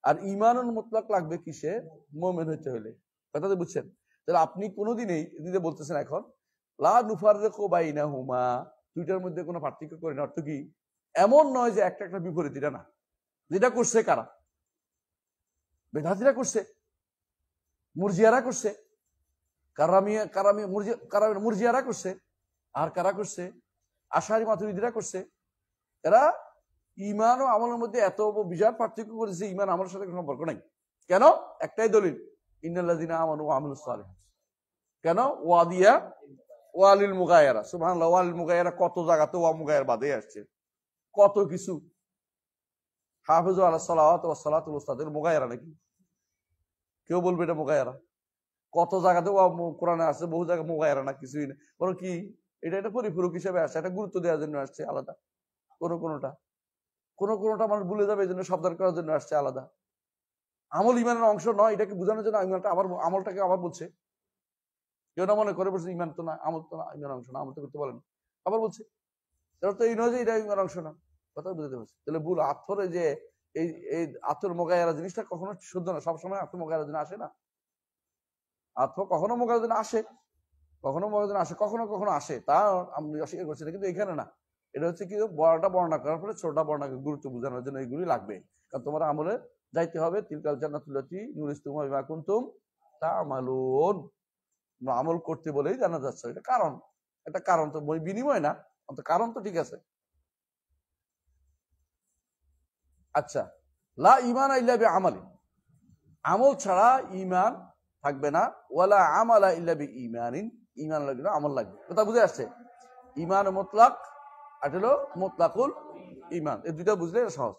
আর ঈমানুল মুতলাক লাগবে কিসে? মুমিন হতে হলে। কথাটা বুঝছেন? তাহলে আপনি কোনোদিনই দিতে বলতেছেন এখন লা নুফাররিকু বাইনাহুমা, দুইটার মধ্যে কোনো পার্থক্য করি না, অর্থ কি এমন নয় যে একটা একটা বিপরীত, এটা না। যেটা করছে কারা? বেদাতীরা করছে, মুরজিয়ারা করছে, মুরজিয়ারা করছে, আর কারা করছে? আশারি মাতুরিদিরা করছে। এরা ঈমান ও আমলের মধ্যে এত বিরাট পার্থক্য করেছে, ঈমান আমলের সাথে কোনো সম্পর্ক নাই। কেন? একটাই দলিল, ইন্নাল্লাযীনা আমানু ওয়া আমিলুস সালিহাত। কেন? ওয়াদিয়া ওয়ালিল মুগায়রা, সুবহানাল্লাহ, ওয়ালিল মুগায়রা কত জায়গাতে ওয়া মুগায়রা বাদে আসছে, কত কিছু। হাফিজু আলাস সালাওয়াত ওয়াস সালাতুল উস্তা, মুগায়রা নাকি? কেউ বলবে এটা মুগায়রা? কত জায়গাতে ওয়া কোরআনে আছে, বহু জায়গায় মুগায়রা না, কিছুই না, বরং কি এটা পরিপূরক হিসেবে আসছে, এটা গুরুত্ব দেওয়ার জন্য আসছে আলাদা। কোনোটা মানুষ ভুলে যাবে, এই জন্য সাবধান করার জন্য আসছে আলাদা। আমল ঈমানের অংশ নয়, এটাকে বোঝানোর জন্য আমলটাকে আবার বলছে। কেউ না মনে করে বলছে ঈমান তো না, আমল তো না, ঈমানের অংশ না, আমল তো করতে বলেন, আবার বলছে। তাহলে তো এই নয় যে এটা ঈমানের অংশ না, কথা বুঝতে পারছি। তাহলে ভুল আথরে যে এই আথর মোগায়রা জিনিসটা কখনো শুদ্ধ না, সবসময় আথর মোগায়রা দিন আসে না। আথর কখনো মোগায়রা দিন আসে, কখনো কখনো আসে, তা আমি অস্বীকার করছি না, কিন্তু এখানে না। এটা হচ্ছে কি, বড়টা বর্ণনা করার পরে ছোটটা বর্ণনাকে গুরুত্ব বোঝানোর জন্য এইগুলি লাগবে। কারণ তোমার আমলে যাইতে হবে, তিলকাল জান্নাতুল্লাতী নুরিসতুমুহা বিমা কুনতুম তা'মালুন, আমল করতে বলেই জানা যাচ্ছে। এটা কারণ, এটা কারণ তো বিনিময় না, কারণ তো ঠিক আছে। আচ্ছা, লা ঈমান ইল্লা বিআমালি, আমল ছাড়া ঈমান থাকবে না। ওয়ালা আমালা ইল্লা বিঈমানিন, ঈমান লাগবে না, আমল লাগবে। কথা বুঝে আসছে? ঈমান মুতলাক আর হলো মুতলাকুল ঈমান, এই দুইটা বুঝলে সহজ।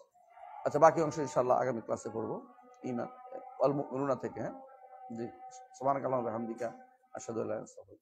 আচ্ছা, বাকি অংশ ইনশাআল্লাহ আগামী ক্লাসে পড়বো, ঈমান আল মুমিনুনা থেকে। হ্যাঁ জি, সুবহানাকাল্লাহু ওয়া বিহামদিকা আশহাদু আল্লা ইলাহা ইল্লা আনতা।